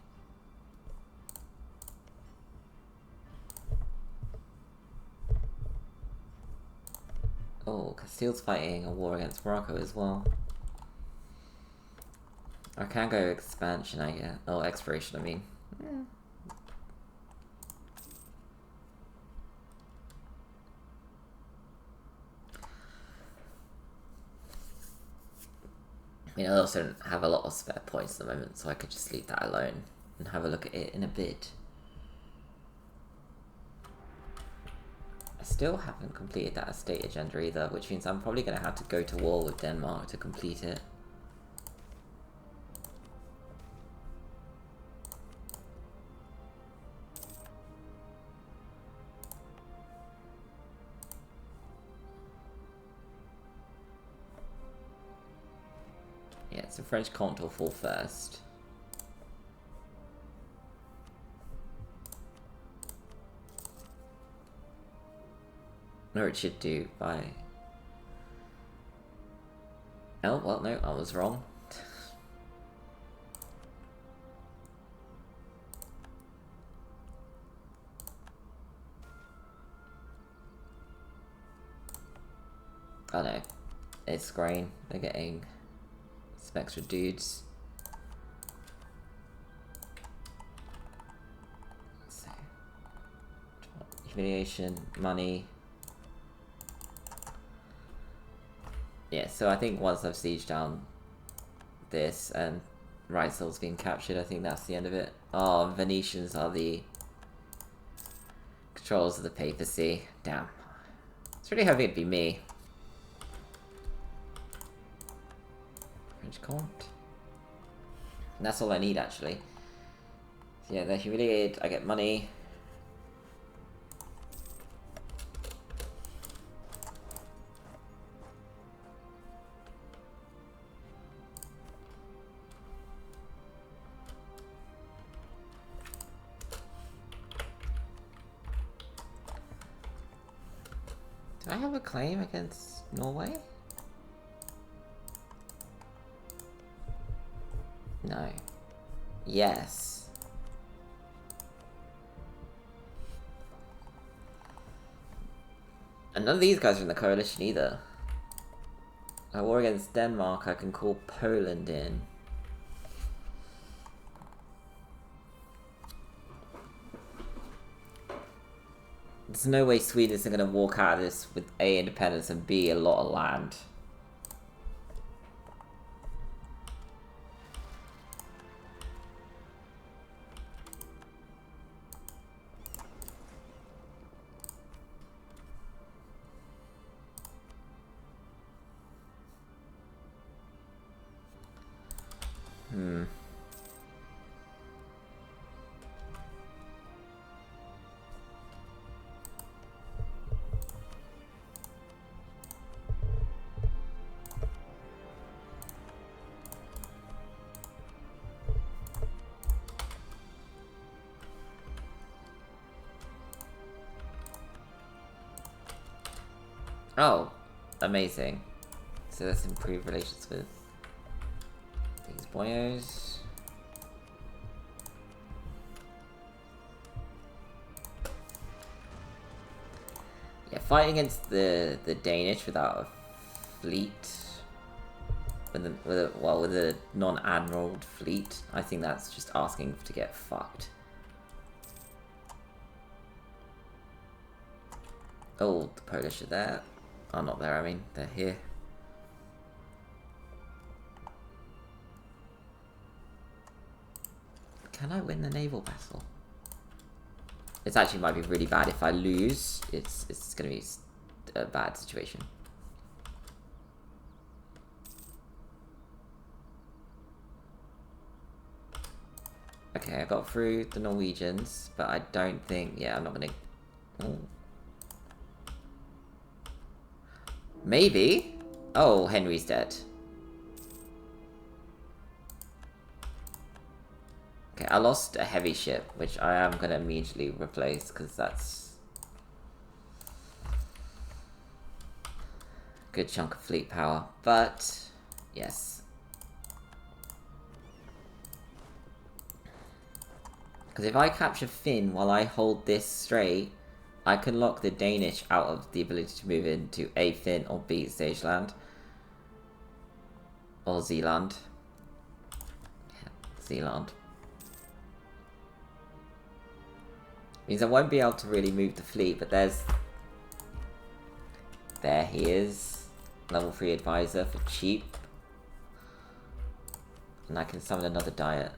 Oh, Castile's fighting a war against Morocco as well. I can go expansion, I guess. Oh, exploration, I mean. Yeah. I mean, I also don't have a lot of spare points at the moment, so I could just leave that alone and have a look at it in a bit. I still haven't completed that estate agenda either, which means I'm probably going to have to go to war with Denmark to complete it. Yeah, so French Comte will fall first. Or it should do by... Oh, well, no, I was wrong. Oh no. It's growing. They're getting some extra dudes. So, humiliation, money. Yeah, so I think once I've sieged down this and Reisel's being captured, I think that's the end of it. Oh, Venetians are the controls of the papacy. Damn. I was really hoping it'd be me. French court. And that's all I need, actually. So yeah, they're humiliated. I get money. Do I have a claim against Norway? No. Yes. And none of these guys are in the coalition either. A war against Denmark, I can call Poland in. There's no way Sweden's going to walk out of this with A, independence, and B, a lot of land. Oh, amazing. So let's improve relations with these boyos. Yeah, fighting against the Danish without a fleet, with a non-admiraled fleet, I think that's just asking to get fucked. Oh, the Polish are there. Oh, not there, I mean, they're here. Can I win the naval battle? It actually might be really bad if I lose. It's gonna be a bad situation. Okay, I got through the Norwegians, but I don't think... Yeah, I'm not gonna... Oh. Maybe? Oh, Henry's dead. Okay, I lost a heavy ship, which I am going to immediately replace, because that's a good chunk of fleet power. But, yes. Because if I capture Finn while I hold this straight, I can lock the Danish out of the ability to move into A, Finn, or B, Sageland. Or Zealand. Yeah, Zealand. Means I won't be able to really move the fleet, but there's... There he is. Level 3 advisor for cheap. And I can summon another diet.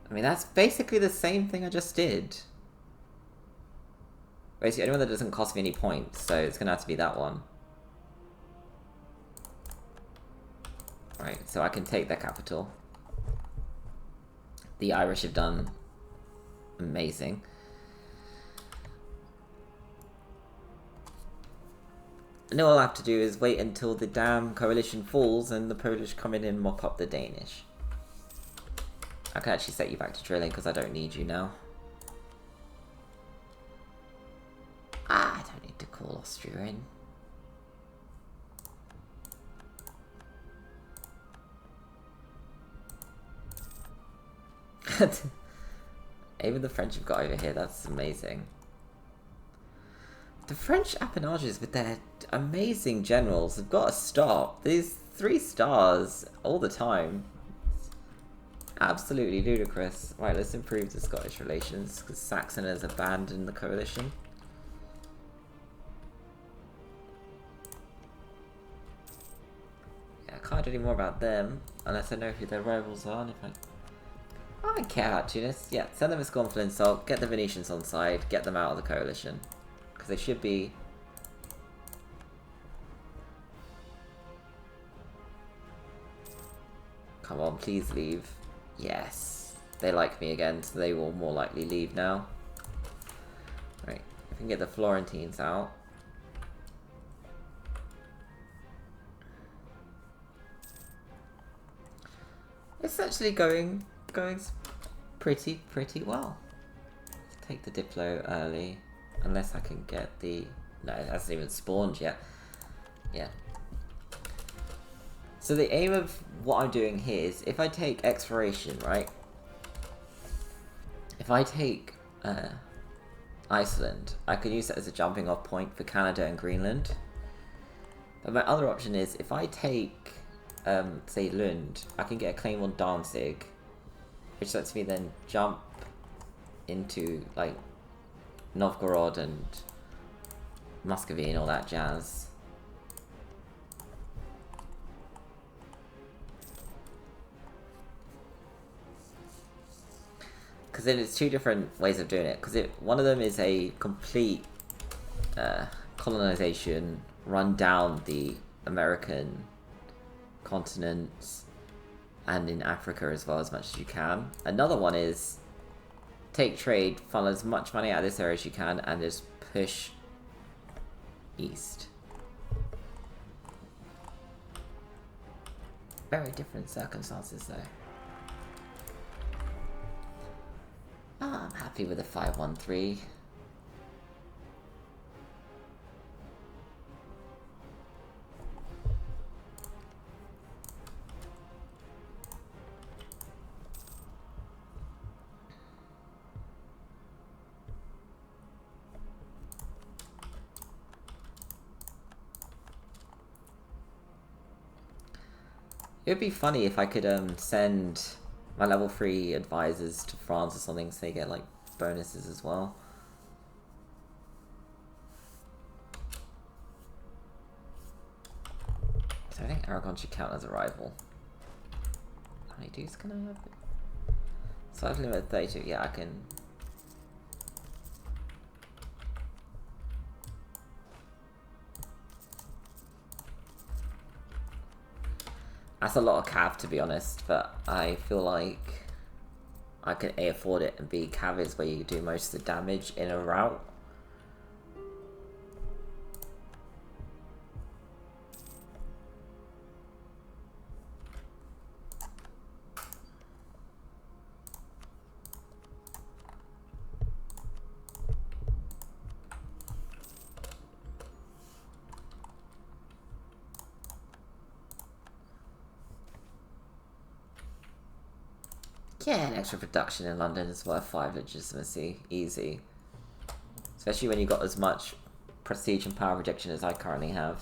I mean, that's basically the same thing I just did. Basically, anyone that doesn't cost me any points, so it's gonna have to be that one. Right, so I can take their capital. The Irish have done amazing. And all I'll have to do is wait until the damn coalition falls and the Polish come in and mop up the Danish. I can actually set you back to drilling because I don't need you now. Ah, I don't need to call Austria in. Even the French have got over here, that's amazing. The French appanages with their amazing generals have got to stop. These 3 stars all the time. Absolutely ludicrous. Right, let's improve the Scottish relations because Saxon has abandoned the coalition. Yeah, I can't do any more about them unless I know who their rivals are. And if I don't care about Tunis. Yeah, send them a scornful insult, get the Venetians on side, get them out of the coalition. Because they should be... Come on, please leave. Yes. They like me again, so they will more likely leave now. Right, if we can get the Florentines out. It's actually going pretty well. Let's take the Diplo early. Unless I can get the... No, it hasn't even spawned yet. Yeah. So the aim of what I'm doing here is, if I take exploration, right? If I take Iceland, I can use that as a jumping off point for Canada and Greenland. But my other option is, if I take, say, Lund, I can get a claim on Danzig, which lets me then jump into, like, Novgorod and Muscovy and all that jazz. Because then it's 2 different ways of doing it. Because one of them is a complete colonization, run down the American continents and in Africa as well as much as you can. Another one is take trade, funnel as much money out of this area as you can, and just push east. Very different circumstances though. I'm happy with the 513. It would be funny if I could send my level 3 advisors to France or something so they get like bonuses as well. So I think Aragon should count as a rival. How many dudes can I have? So I've limited 32, yeah I can... That's a lot of cav to be honest, but I feel like I can A, afford it, and B, cav is where you do most of the damage in a route. Yeah, an extra production in London is worth 5 legitimacy. Easy. Especially when you've got as much prestige and power projection as I currently have.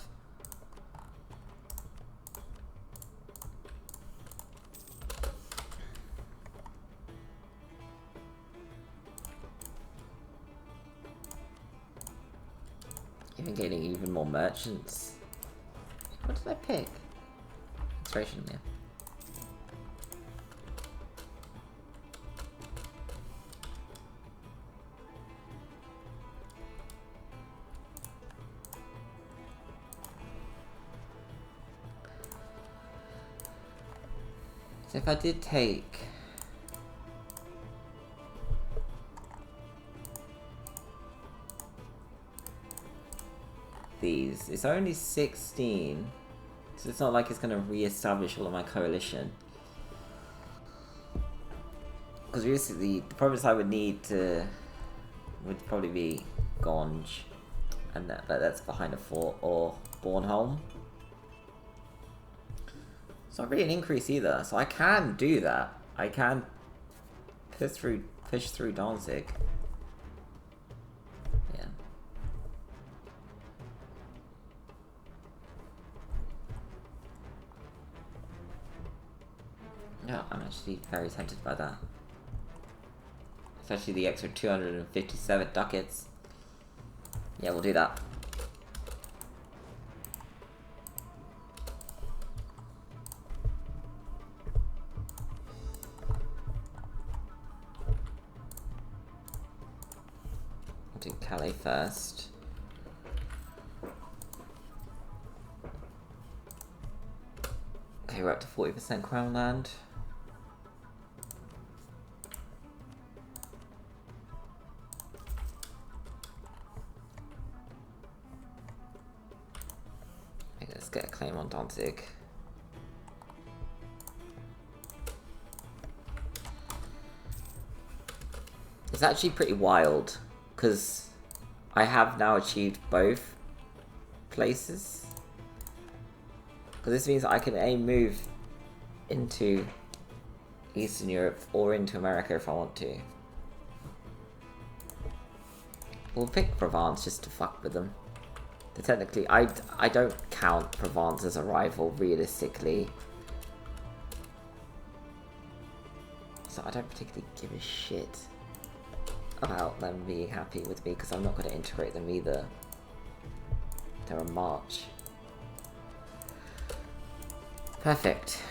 Even getting even more merchants. What did I pick? Inspiration, yeah. So if I did take these, it's only 16, so it's not like it's going to re-establish all of my coalition. Because realistically, the province I would need to would probably be Gonj, and that's behind a fort, or Bornholm. It's not really an increase either, so I can do that. I can push through Danzig. Yeah. Yeah, I'm actually very tempted by that. Especially the extra 257 ducats. Yeah, we'll do that. I'll do Calais first. Okay, we're up to 40% crown land. Okay, let's get a claim on Danzig. It's actually pretty wild, because I have now achieved both places. Because this means I can move into Eastern Europe or into America if I want to. We'll pick Provence just to fuck with them. But technically, I don't count Provence as a rival realistically. So I don't particularly give a shit about them being happy with me because I'm not going to integrate them either. They're a march. Perfect.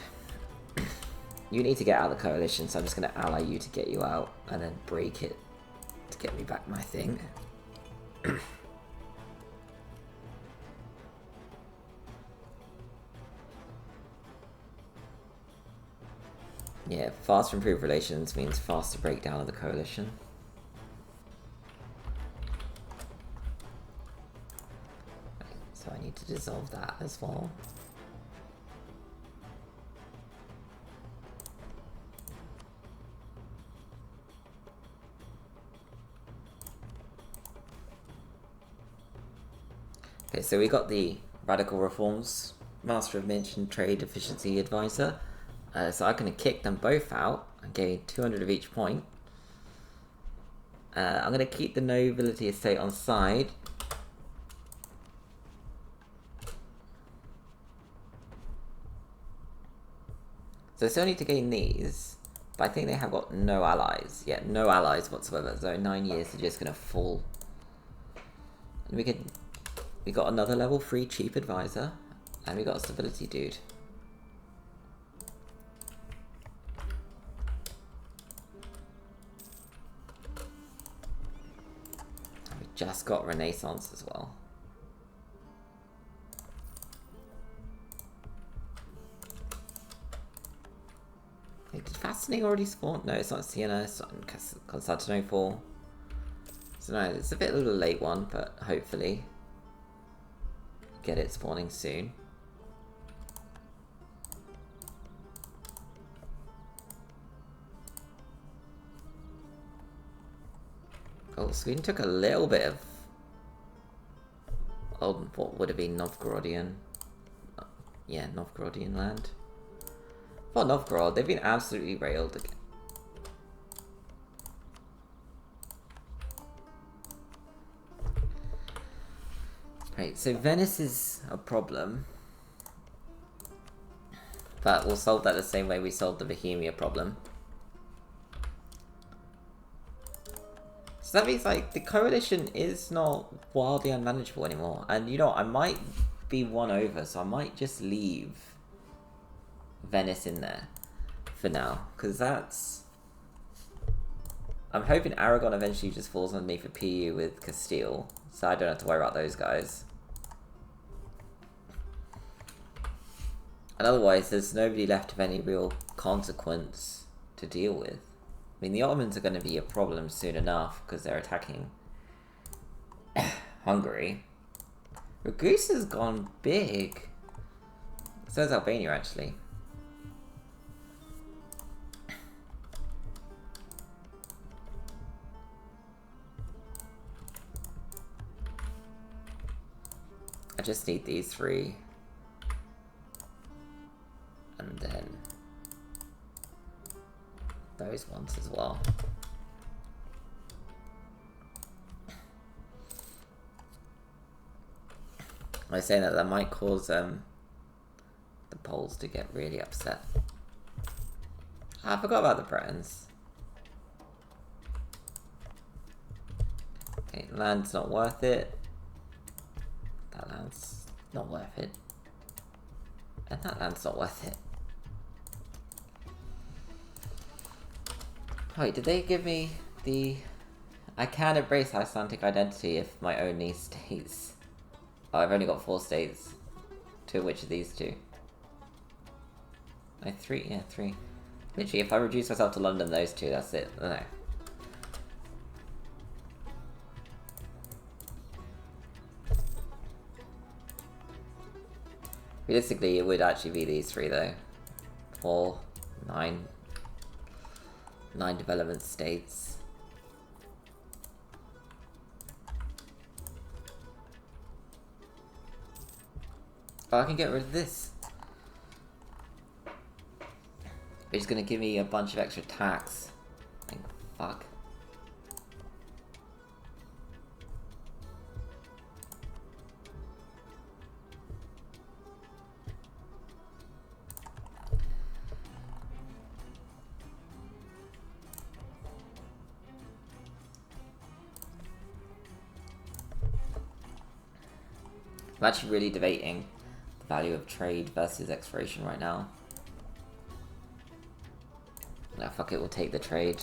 You need to get out of the coalition, so I'm just going to ally you to get you out and then break it to get me back my thing. Yeah, faster improved relations means faster breakdown of the coalition. So I need to dissolve that as well. Okay, so we got the Radical Reforms, Master of Mint and Trade Efficiency Advisor. So I'm going to kick them both out and gain 200 of each point. I'm going to keep the Nobility Estate on side. So I still need to gain these, but I think they have got no allies. Yeah, no allies whatsoever. So 9 years are just going to fall. And we got another level 3 cheap advisor, and we got a stability dude. And we just got Renaissance as well. Did Fascinating already spawn? No, it's not Siena, it's not Constantinople. So no, it's a bit of a late one, but hopefully get it spawning soon. Oh, Sweden took a little bit of old, what would have been Novgorodian. Yeah, Novgorodian land. Well, Novgorod, they've been absolutely railed again. Right, so Venice is a problem. But we'll solve that the same way we solved the Bohemia problem. So that means, like, the coalition is not wildly unmanageable anymore. And, you know, I might be won over, so I might just leave Venice in there for now. Because that's... I'm hoping Aragon eventually just falls underneath a PU with Castile. So I don't have to worry about those guys. And otherwise, there's nobody left of any real consequence to deal with. I mean, the Ottomans are going to be a problem soon enough because they're attacking Hungary. Greece has gone big. So has Albania, actually. I just need these three. And then those ones as well. I was saying that might cause the Poles to get really upset. I forgot about the Bretons. Okay, land's not worth it. That land's not worth it. And that land's not worth it. Wait, did they give me the... I can embrace Icelandic identity if my only states... Oh, I've only got 4 states. 2 of which are these 2. No, 3, yeah, 3. Literally, if I reduce myself to London, those 2, that's it. No. Realistically, it would actually be these 3 though. 4, 9 development states. Oh, I can get rid of this. Which is going to give me a bunch of extra tax. Like, fuck. I'm actually really debating the value of trade versus exploration right now. No, fuck it, we'll take the trade.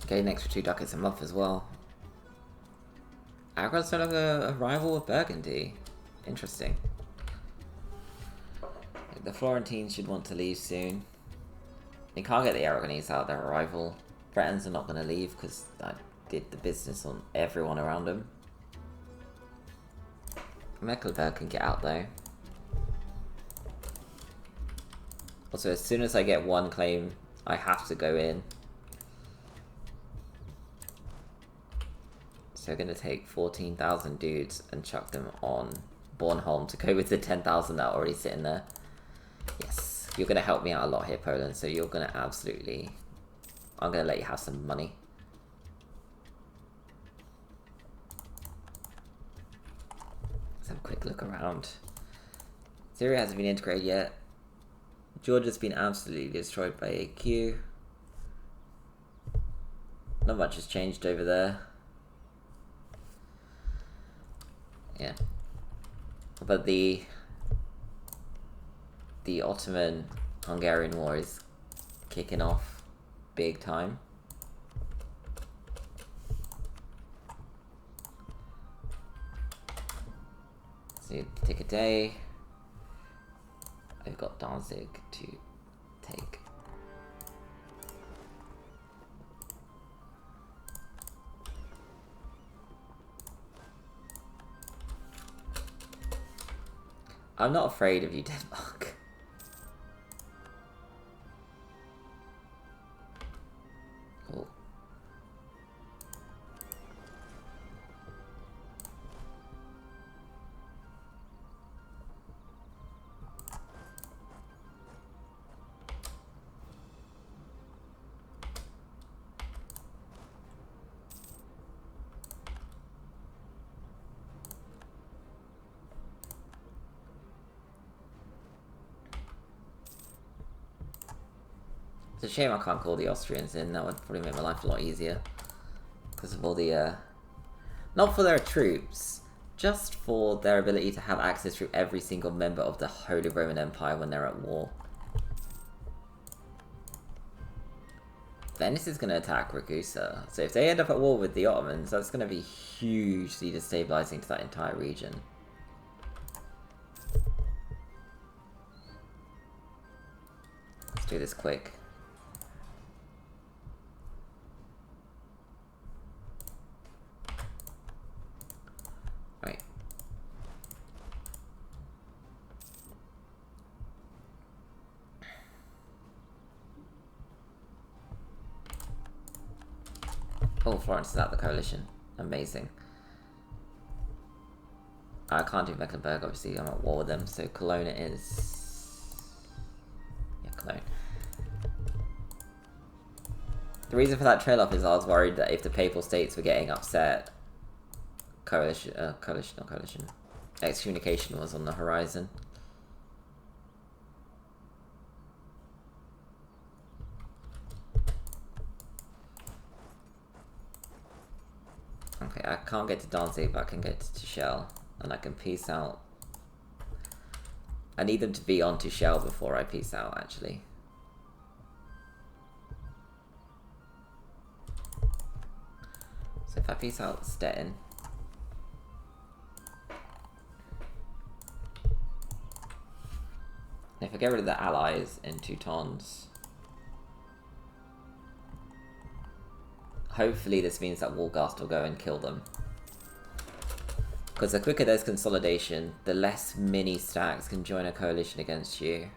Okay, an extra 2 ducats a month as well. Aragon's no longer a rival of Burgundy. Interesting. The Florentines should want to leave soon. They can't get the Aragonese out, they're a rival. Bretons are not going to leave because I did the business on everyone around them. Mecklenburg can get out though. Also, as soon as I get 1 claim, I have to go in. So we're going to take 14,000 dudes and chuck them on Bornholm to go with the 10,000 that are already sitting there. Yes, you're going to help me out a lot here, Poland, so you're going to absolutely... I'm going to let you have some money. Let's have a quick look around. Syria hasn't been integrated yet. Georgia's been absolutely destroyed by AQ. Not much has changed over there. Yeah, but the Ottoman-Hungarian War is kicking off big time. So take a day. I've got Danzig to take. I'm not afraid of you, Denmark. Cool. It's a shame I can't call the Austrians in. That would probably make my life a lot easier. Because of all the, not for their troops, just for their ability to have access to every single member of the Holy Roman Empire when they're at war. Venice is going to attack Ragusa. So if they end up at war with the Ottomans, that's going to be hugely destabilizing to that entire region. Let's do this quick. Right. Florence is out of the coalition. Amazing. I can't do Mecklenburg, obviously. I'm at war with them. So Cologne it is. Yeah, Cologne. The reason for that trail-off is I was worried that if the Papal States were getting upset, excommunication was on the horizon. Okay, I can't get to Danzig, but I can get to Shell, and I can peace out. I need them to be on to Shell before I peace out, actually. So if I peace out Stettin, if I get rid of the allies in Teutons, hopefully this means that Wolgast will go and kill them. Because the quicker there's consolidation, the less mini stacks can join a coalition against you.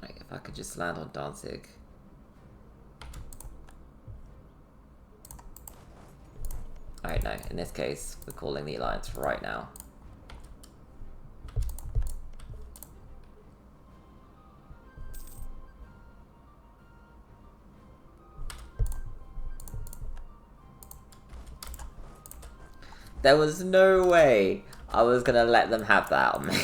Like, if I could just land on Danzig. Alright, no, in this case, we're calling the alliance right now. There was no way I was gonna let them have that on me.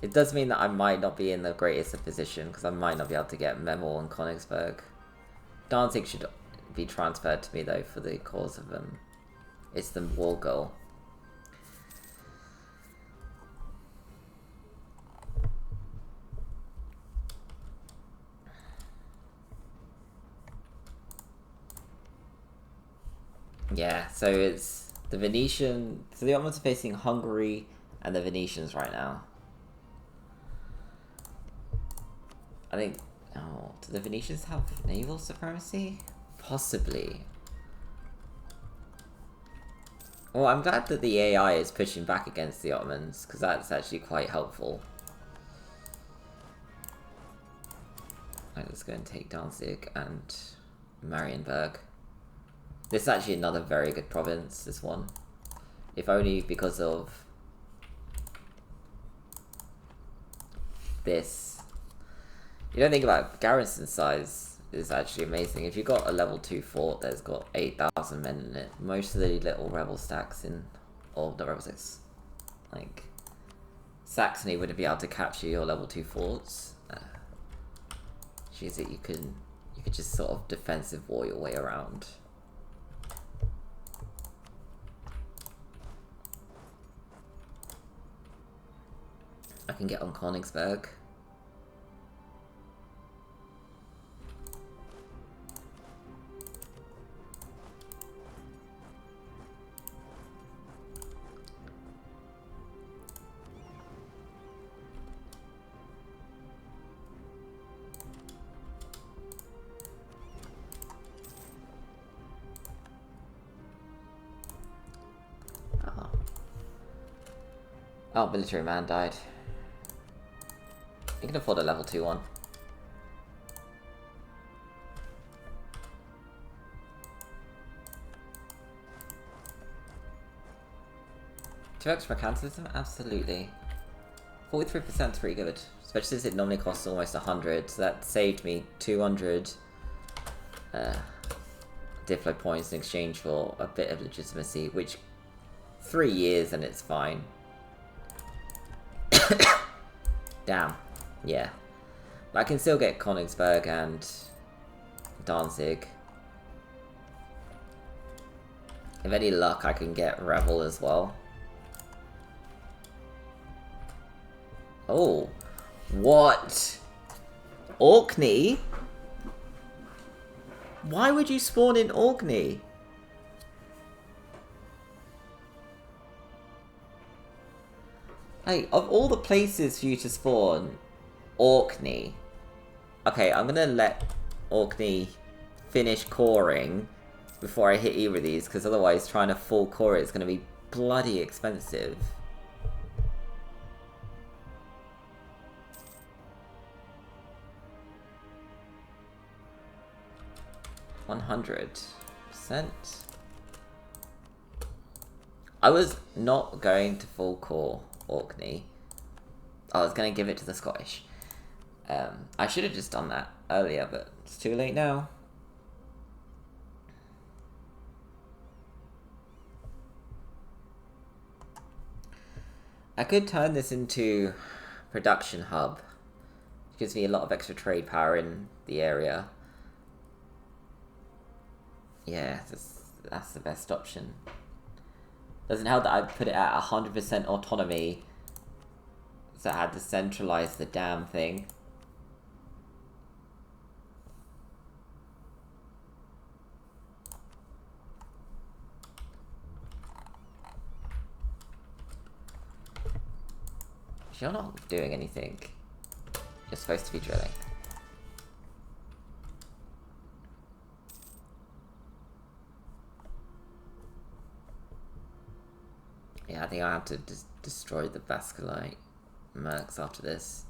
It does mean that I might not be in the greatest of position, because I might not be able to get Memel and Königsberg. Danzig should be transferred to me though for the cause of it's the war goal. Yeah, so it's the Venetian. So the Ottomans are facing Hungary and the Venetians right now. I think. Oh, do the Venetians have naval supremacy? Possibly. Well, I'm glad that the AI is pushing back against the Ottomans, because that's actually quite helpful. Right, let's go and take Danzig and Marienburg. This is actually another very good province, this one. If only because of this. You don't think about garrison size is actually amazing. If you've got a level 2 fort that's got 8,000 men in it, most of the little rebel stacks in, or the rebel stacks, like Saxony wouldn't be able to capture your level 2 forts. Choose it, you could just sort of defensive war your way around. I can get on Königsberg. Oh, military man died. You can afford a level 2 one. Two extra mercantilism? Absolutely. 43% is pretty good. Especially since it normally costs almost 100, so that saved me 200 Diplo points in exchange for a bit of legitimacy, which 3 years and it's fine. Damn. Yeah. But I can still get Königsberg and Danzig. If any luck, I can get Revel as well. Oh. What? Orkney? Why would you spawn in Orkney? Like, of all the places for you to spawn, Orkney. Okay, I'm gonna let Orkney finish coring before I hit either of these, because otherwise trying to full core it's going to be bloody expensive. %. I was not going to full core Orkney. I was going to give it to the Scottish. I should have just done that earlier, but it's too late now. I could turn this into production hub. It gives me a lot of extra trade power in the area. Yeah, that's the best option. Doesn't help that I put it at 100% autonomy, so I had to centralize the damn thing. You're not doing anything. You're supposed to be drilling. Yeah, I think I have to destroy the Basculite mercs after this.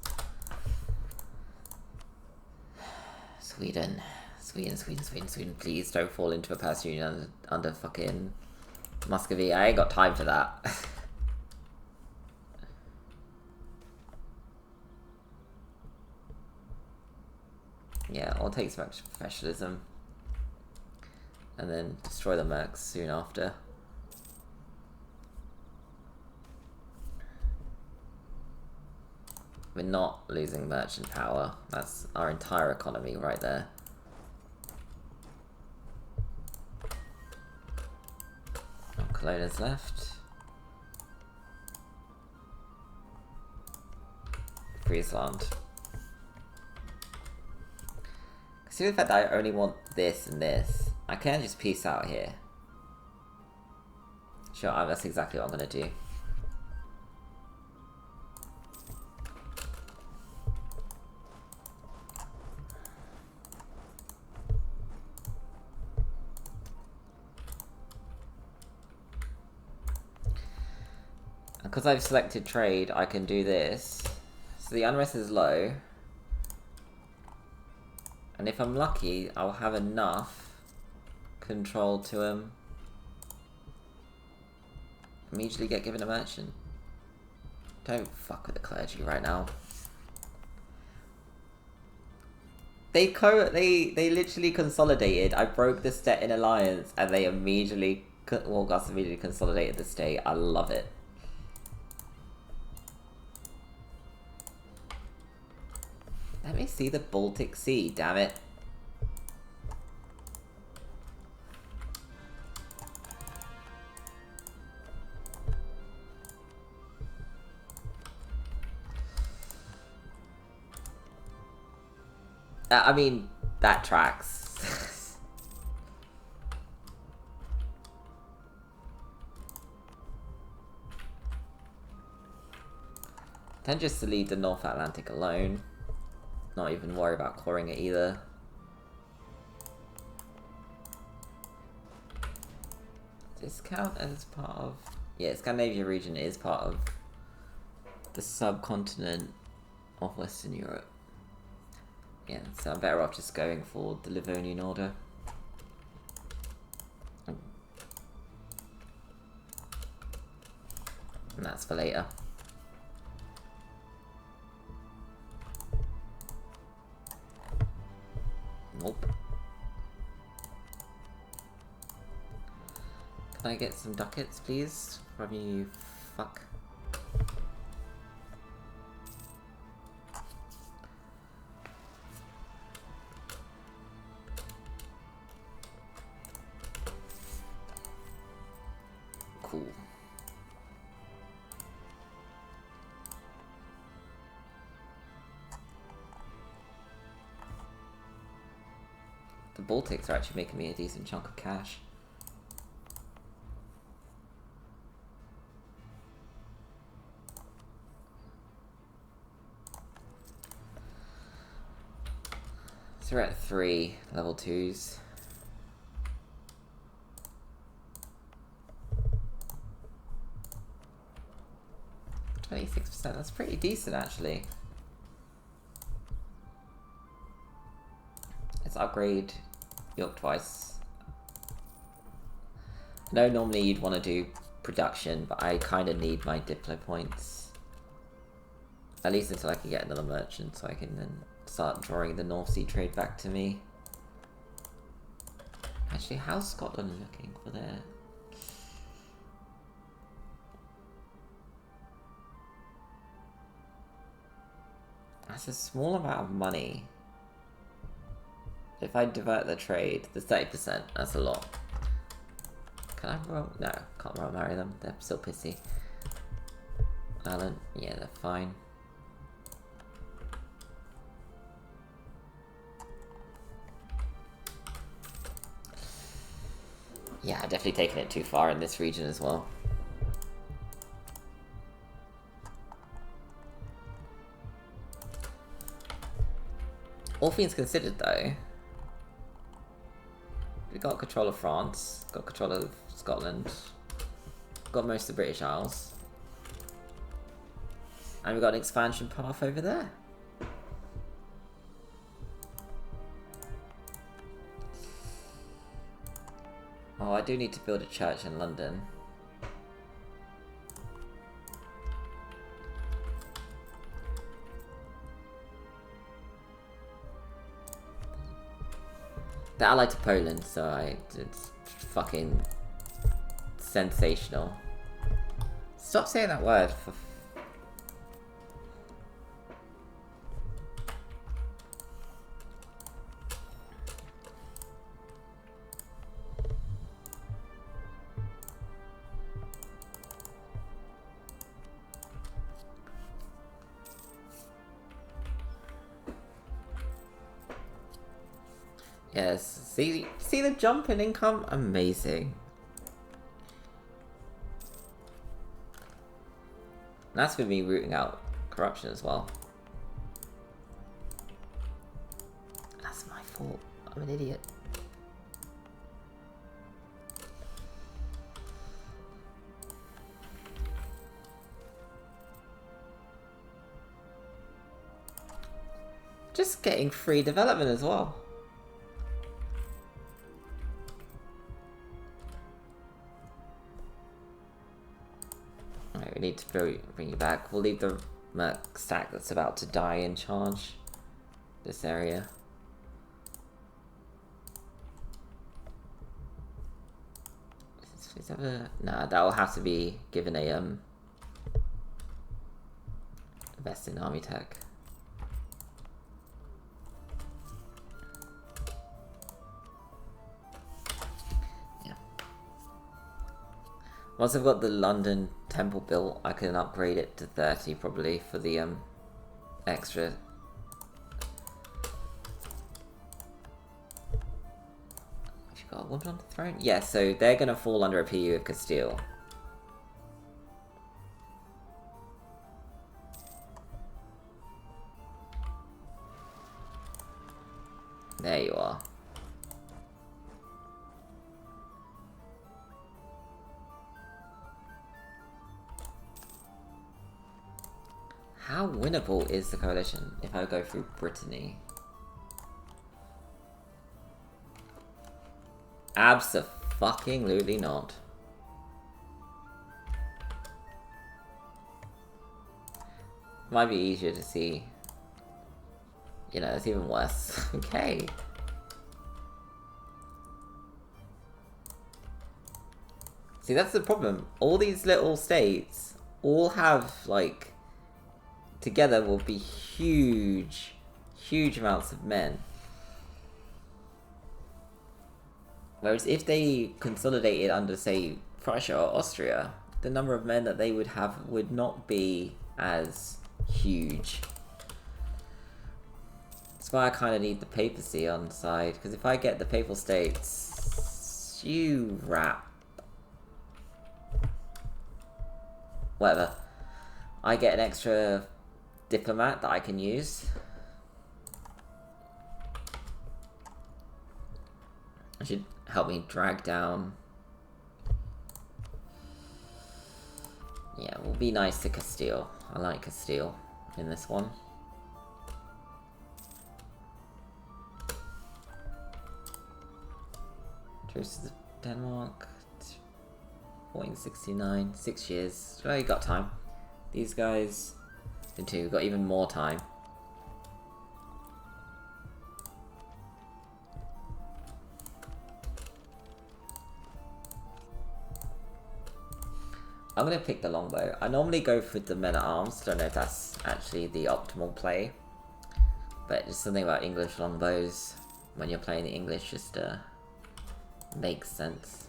Sweden. Please don't fall into a Persian union under fucking Muscovy. I ain't got time for that. Yeah, I'll take some extra professionalism. And then destroy the mercs soon after. We're not losing merchant power. That's our entire economy right there. No colonials left. Friesland. See the fact that I only want this and this. I can just peace out here. Sure, that's exactly what I'm gonna do. Because I've selected trade, I can do this. So the unrest is low. And if I'm lucky, I'll have enough control to immediately get given a merchant. Don't fuck with the clergy right now. They literally consolidated. I broke the Stettin alliance and they immediately, Wargas immediately consolidated the state. I love it. Let me see the Baltic Sea, damn it. I mean, that tracks. Then just to leave the North Atlantic alone. Not even worry about coring it either. Does this count as part of... Yeah, Scandinavia region is part of the subcontinent of Western Europe. Yeah, so I'm better off just going for the Livonian Order. And that's for later. Nope. Can I get some ducats, please? From you, fuck. Cool. The Baltics are actually making me a decent chunk of cash. So we're at 3 level 2s. 26%, that's pretty decent actually. Let's upgrade York twice. I know normally you'd want to do production, but I kind of need my Diplo points. At least until I can get another merchant, so I can then start drawing the North Sea trade back to me. Actually, how's Scotland looking for their... That's a small amount of money. If I divert the trade, the 30%, that's a lot. Can I roll? No, can't roll marry them. They're still pissy. Ireland, yeah, they're fine. Yeah, definitely taking it too far in this region as well. All things considered though, we got control of France, got control of Scotland, got most of the British Isles, and we got an expansion path over there. Oh, I do need to build a church in London. They're allied to Poland, so it's fucking sensational. Stop saying that word. Yes, see the jump in income? Amazing. That's with me rooting out corruption as well. That's my fault. I'm an idiot. Just getting free development as well. We need to bring you back. We'll leave the Merc stack that's about to die in charge. This area. Is that a... Nah, that will have to be given a best in army tech. Once I've got the London temple built, I can upgrade it to 30 probably for the extra. Have you got a woman on the throne? Yeah, so they're gonna fall under a PU of Castile. There you are. How winnable is the coalition if I go through Brittany? Abso-fucking-lutely not. Might be easier to see. You know, it's even worse. Okay. See, that's the problem. All these little states all have, like... Together will be huge, huge amounts of men. Whereas if they consolidated under, say, Prussia or Austria, the number of men that they would have would not be as huge. That's why I kind of need the papacy on the side, because if I get the papal states, you rap. Whatever. I get an extra diplomat that I can use. It should help me drag down. Yeah, we'll would be nice to Castile. I like Castile in this one. Truce to Denmark. 1469. 6 years. Well, you got time. These guys, in 2, got even more time. I'm gonna pick the longbow. I normally go for the men-at-arms. Don't know if that's actually the optimal play, but just something about English longbows when you're playing the English just makes sense.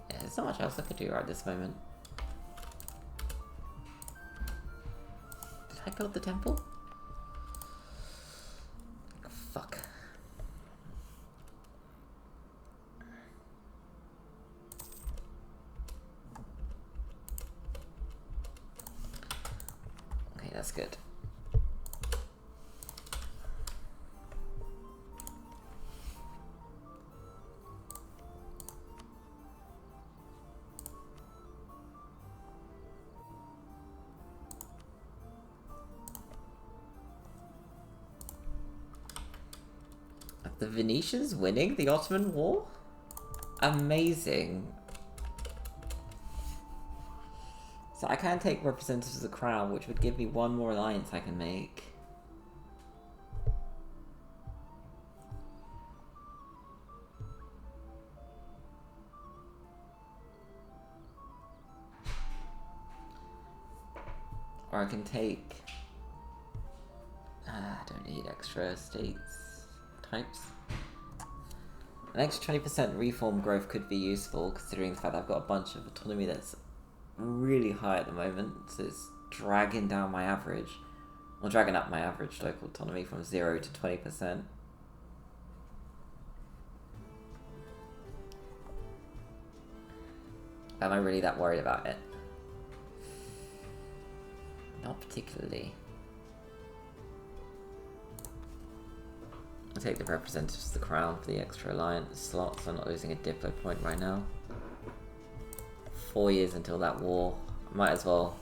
Yeah, there's not much else I could do right at this moment. I built the temple? Fuck. Okay, that's good. The Venetians winning the Ottoman War? Amazing. So I can take representatives of the crown, which would give me one more alliance I can make. Or I can take... I don't need extra states types. An extra 20% reform growth could be useful, considering the fact that I've got a bunch of autonomy that's really high at the moment, so it's dragging down my average. Well, dragging up my average local autonomy from 0 to 20%. Am I really that worried about it? Not particularly. I'll take the representatives of the crown for the extra alliance slot, so I'm not losing a diplo point right now. 4 years until that war. I might as well.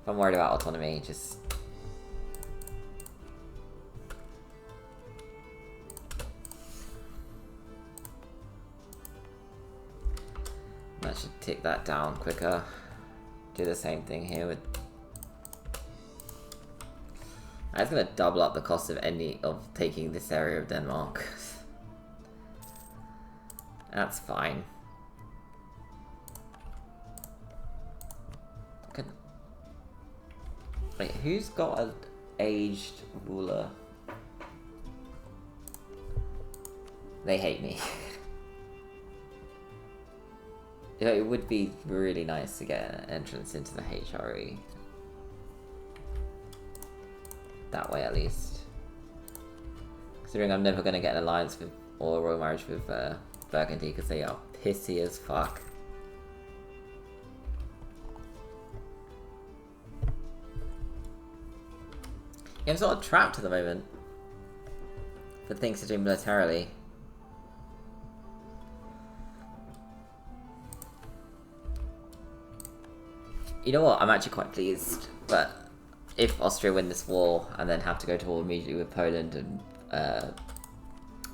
If I'm worried about autonomy, just... that should tick that down quicker. Do the same thing here with... That's gonna double up the cost of taking this area of Denmark. That's fine. Wait, who's got an aged ruler? They hate me. You know, it would be really nice to get an entrance into the HRE. That way, at least. Considering I'm never going to get an alliance with, or a royal marriage with Burgundy, because they are pissy as fuck. Yeah, I'm sort of trapped at the moment for things to do militarily. You know what? I'm actually quite pleased, but if Austria win this war and then have to go to war immediately with Poland and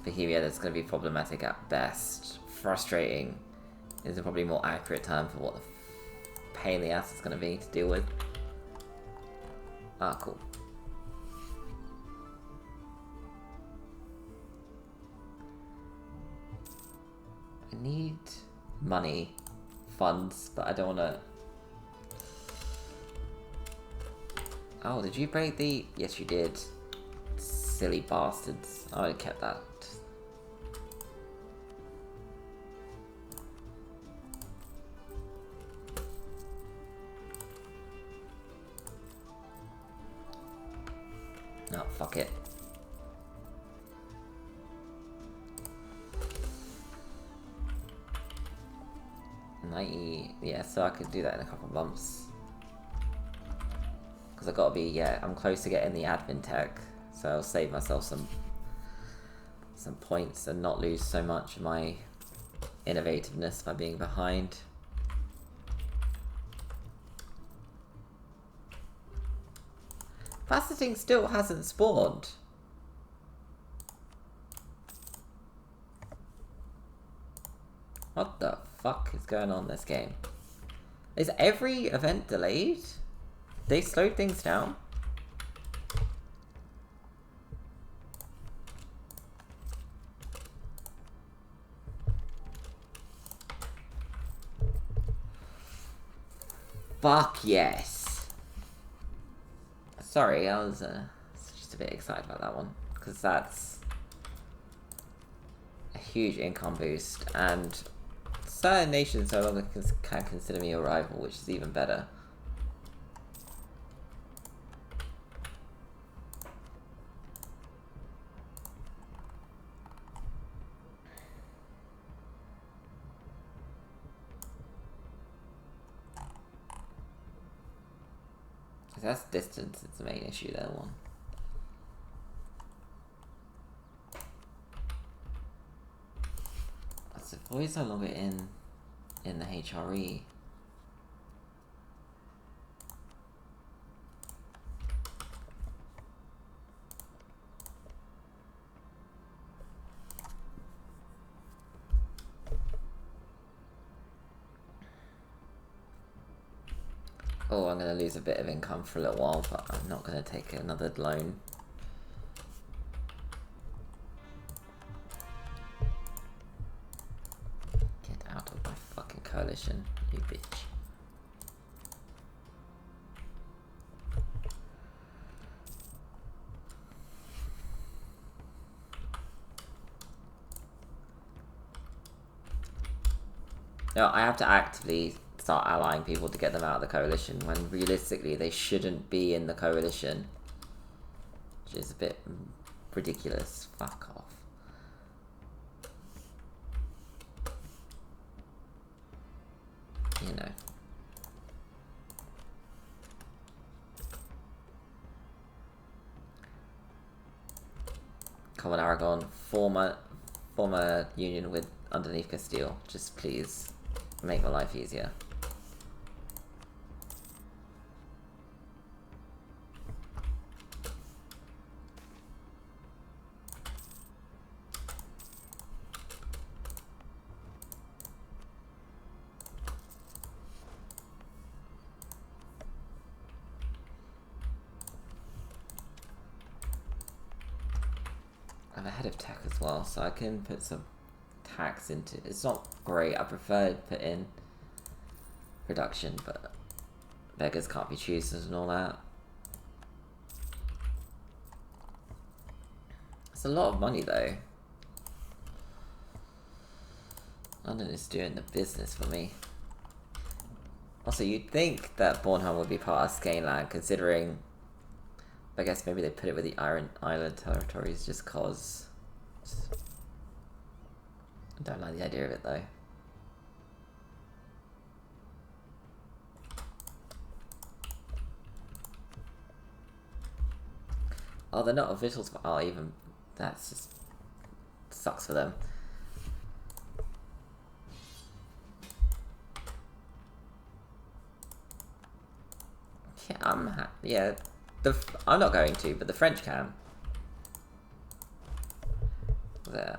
Bohemia, that's going to be problematic at best. Frustrating is a probably more accurate term for what the pain in the ass it's going to be to deal with. Ah, cool. I need money, funds, but I don't want to... Oh, did you break the... Yes, you did. Silly bastards. I would have kept that. No, fuck it. Yeah, so I could do that in a couple of months. because I gotta be, yeah, I'm close to getting the admin tech, so I'll save myself some points and not lose so much of my innovativeness by being behind. Faceting still hasn't spawned. What the fuck is going on in this game? Is every event delayed? They slowed things down? Fuck yes. Sorry, I was just a bit excited about that one. Because that's a huge income boost. And certain nations no longer can consider me a rival, which is even better. That's distance, it's the main issue there, one. So Void's no longer in the HRE. Oh, I'm going to lose a bit of income for a little while, but I'm not going to take another loan. Get out of my fucking coalition, you bitch. No, I have to actively start allying people to get them out of the coalition, when realistically they shouldn't be in the coalition. Which is a bit ridiculous. Fuck off. You know. Come on, Aragon. Form a union with underneath Castile. Just please make my life easier. I'm ahead of tech as well, so I can put some tax into. It's not great. I prefer to put in production, but beggars can't be choosers and all that. It's a lot of money though. London is doing the business for me. Also, you'd think that Bornholm would be part of Scaneland, considering I guess maybe they put it with the Iron Island territories just cause. I don't like the idea of it though. Oh, they're not officials. Oh, even that's just sucks for them. Yeah, yeah. I'm not going to, but the French can.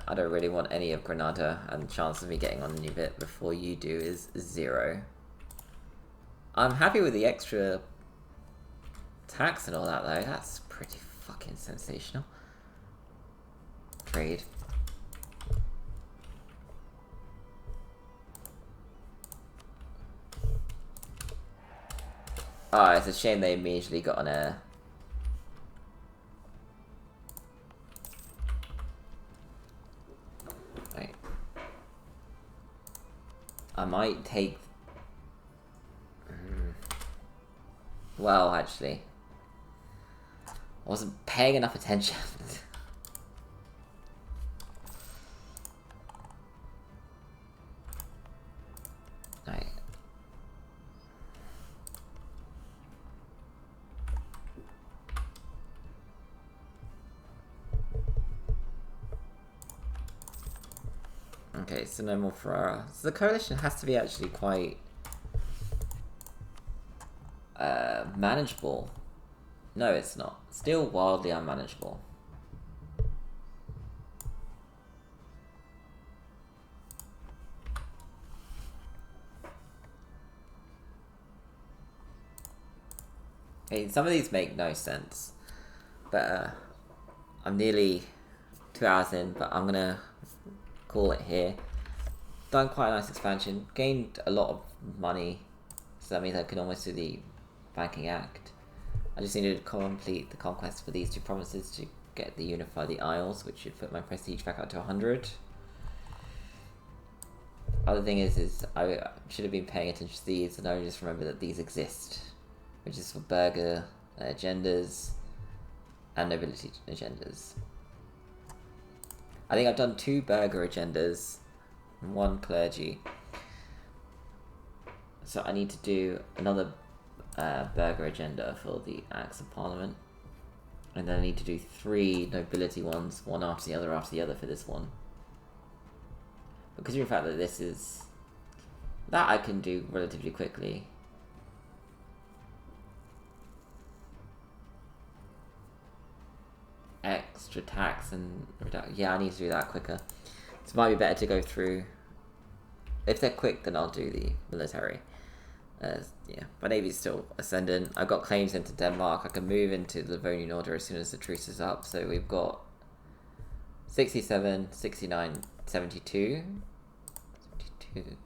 I don't really want any of Granada, and the chance of me getting on a new bit before you do is 0. I'm happy with the extra tax and all that though. That's pretty fucking sensational. Trade. Oh, it's a shame they immediately got on air. Right. I might take... Well, actually. I wasn't paying enough attention. Right. Okay, so no more Ferrara. So the coalition has to be actually quite manageable. No, it's not. Still wildly unmanageable. I mean, some of these make no sense, but I'm nearly 2 hours in, but I'm gonna call it here. Done quite a nice expansion, gained a lot of money, so that means I can almost do the Banking Act. I just needed to complete the conquest for these two provinces to get the Unify the Isles, which should put my prestige back up to 100. Other thing is I should have been paying attention to these, and I just remember that these exist, which is for burgher agendas and nobility agendas. I think I've done 2 burgher agendas and 1 clergy. So I need to do another burgher agenda for the Acts of Parliament. And then I need to do 3 nobility ones, one after the other for this one. But considering the fact that this is... that I can do relatively quickly. Extra tax and yeah, I need to do that quicker. So it might be better to go through. If they're quick, then I'll do the military. Yeah, my navy's still ascendant. I've got claims into Denmark. I can move into the Livonian Order as soon as the truce is up. So we've got 67, 69, 72. 72.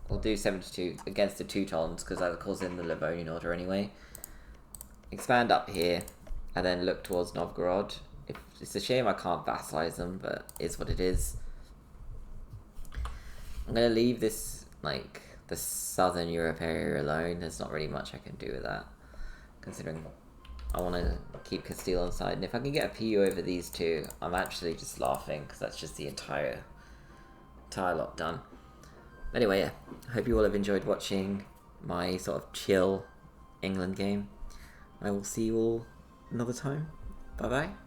We'll do 72 against the Teutons because that calls in the Livonian Order anyway. Expand up here and then look towards Novgorod. It's a shame I can't vassalize them, but it's what it is. I'm going to leave this, like, the Southern Europe area alone. There's not really much I can do with that, considering I want to keep Castile on side. And if I can get a PU over these two, I'm actually just laughing, because that's just the entire lot done. Anyway, yeah, I hope you all have enjoyed watching my sort of chill England game. I will see you all another time. Bye-bye.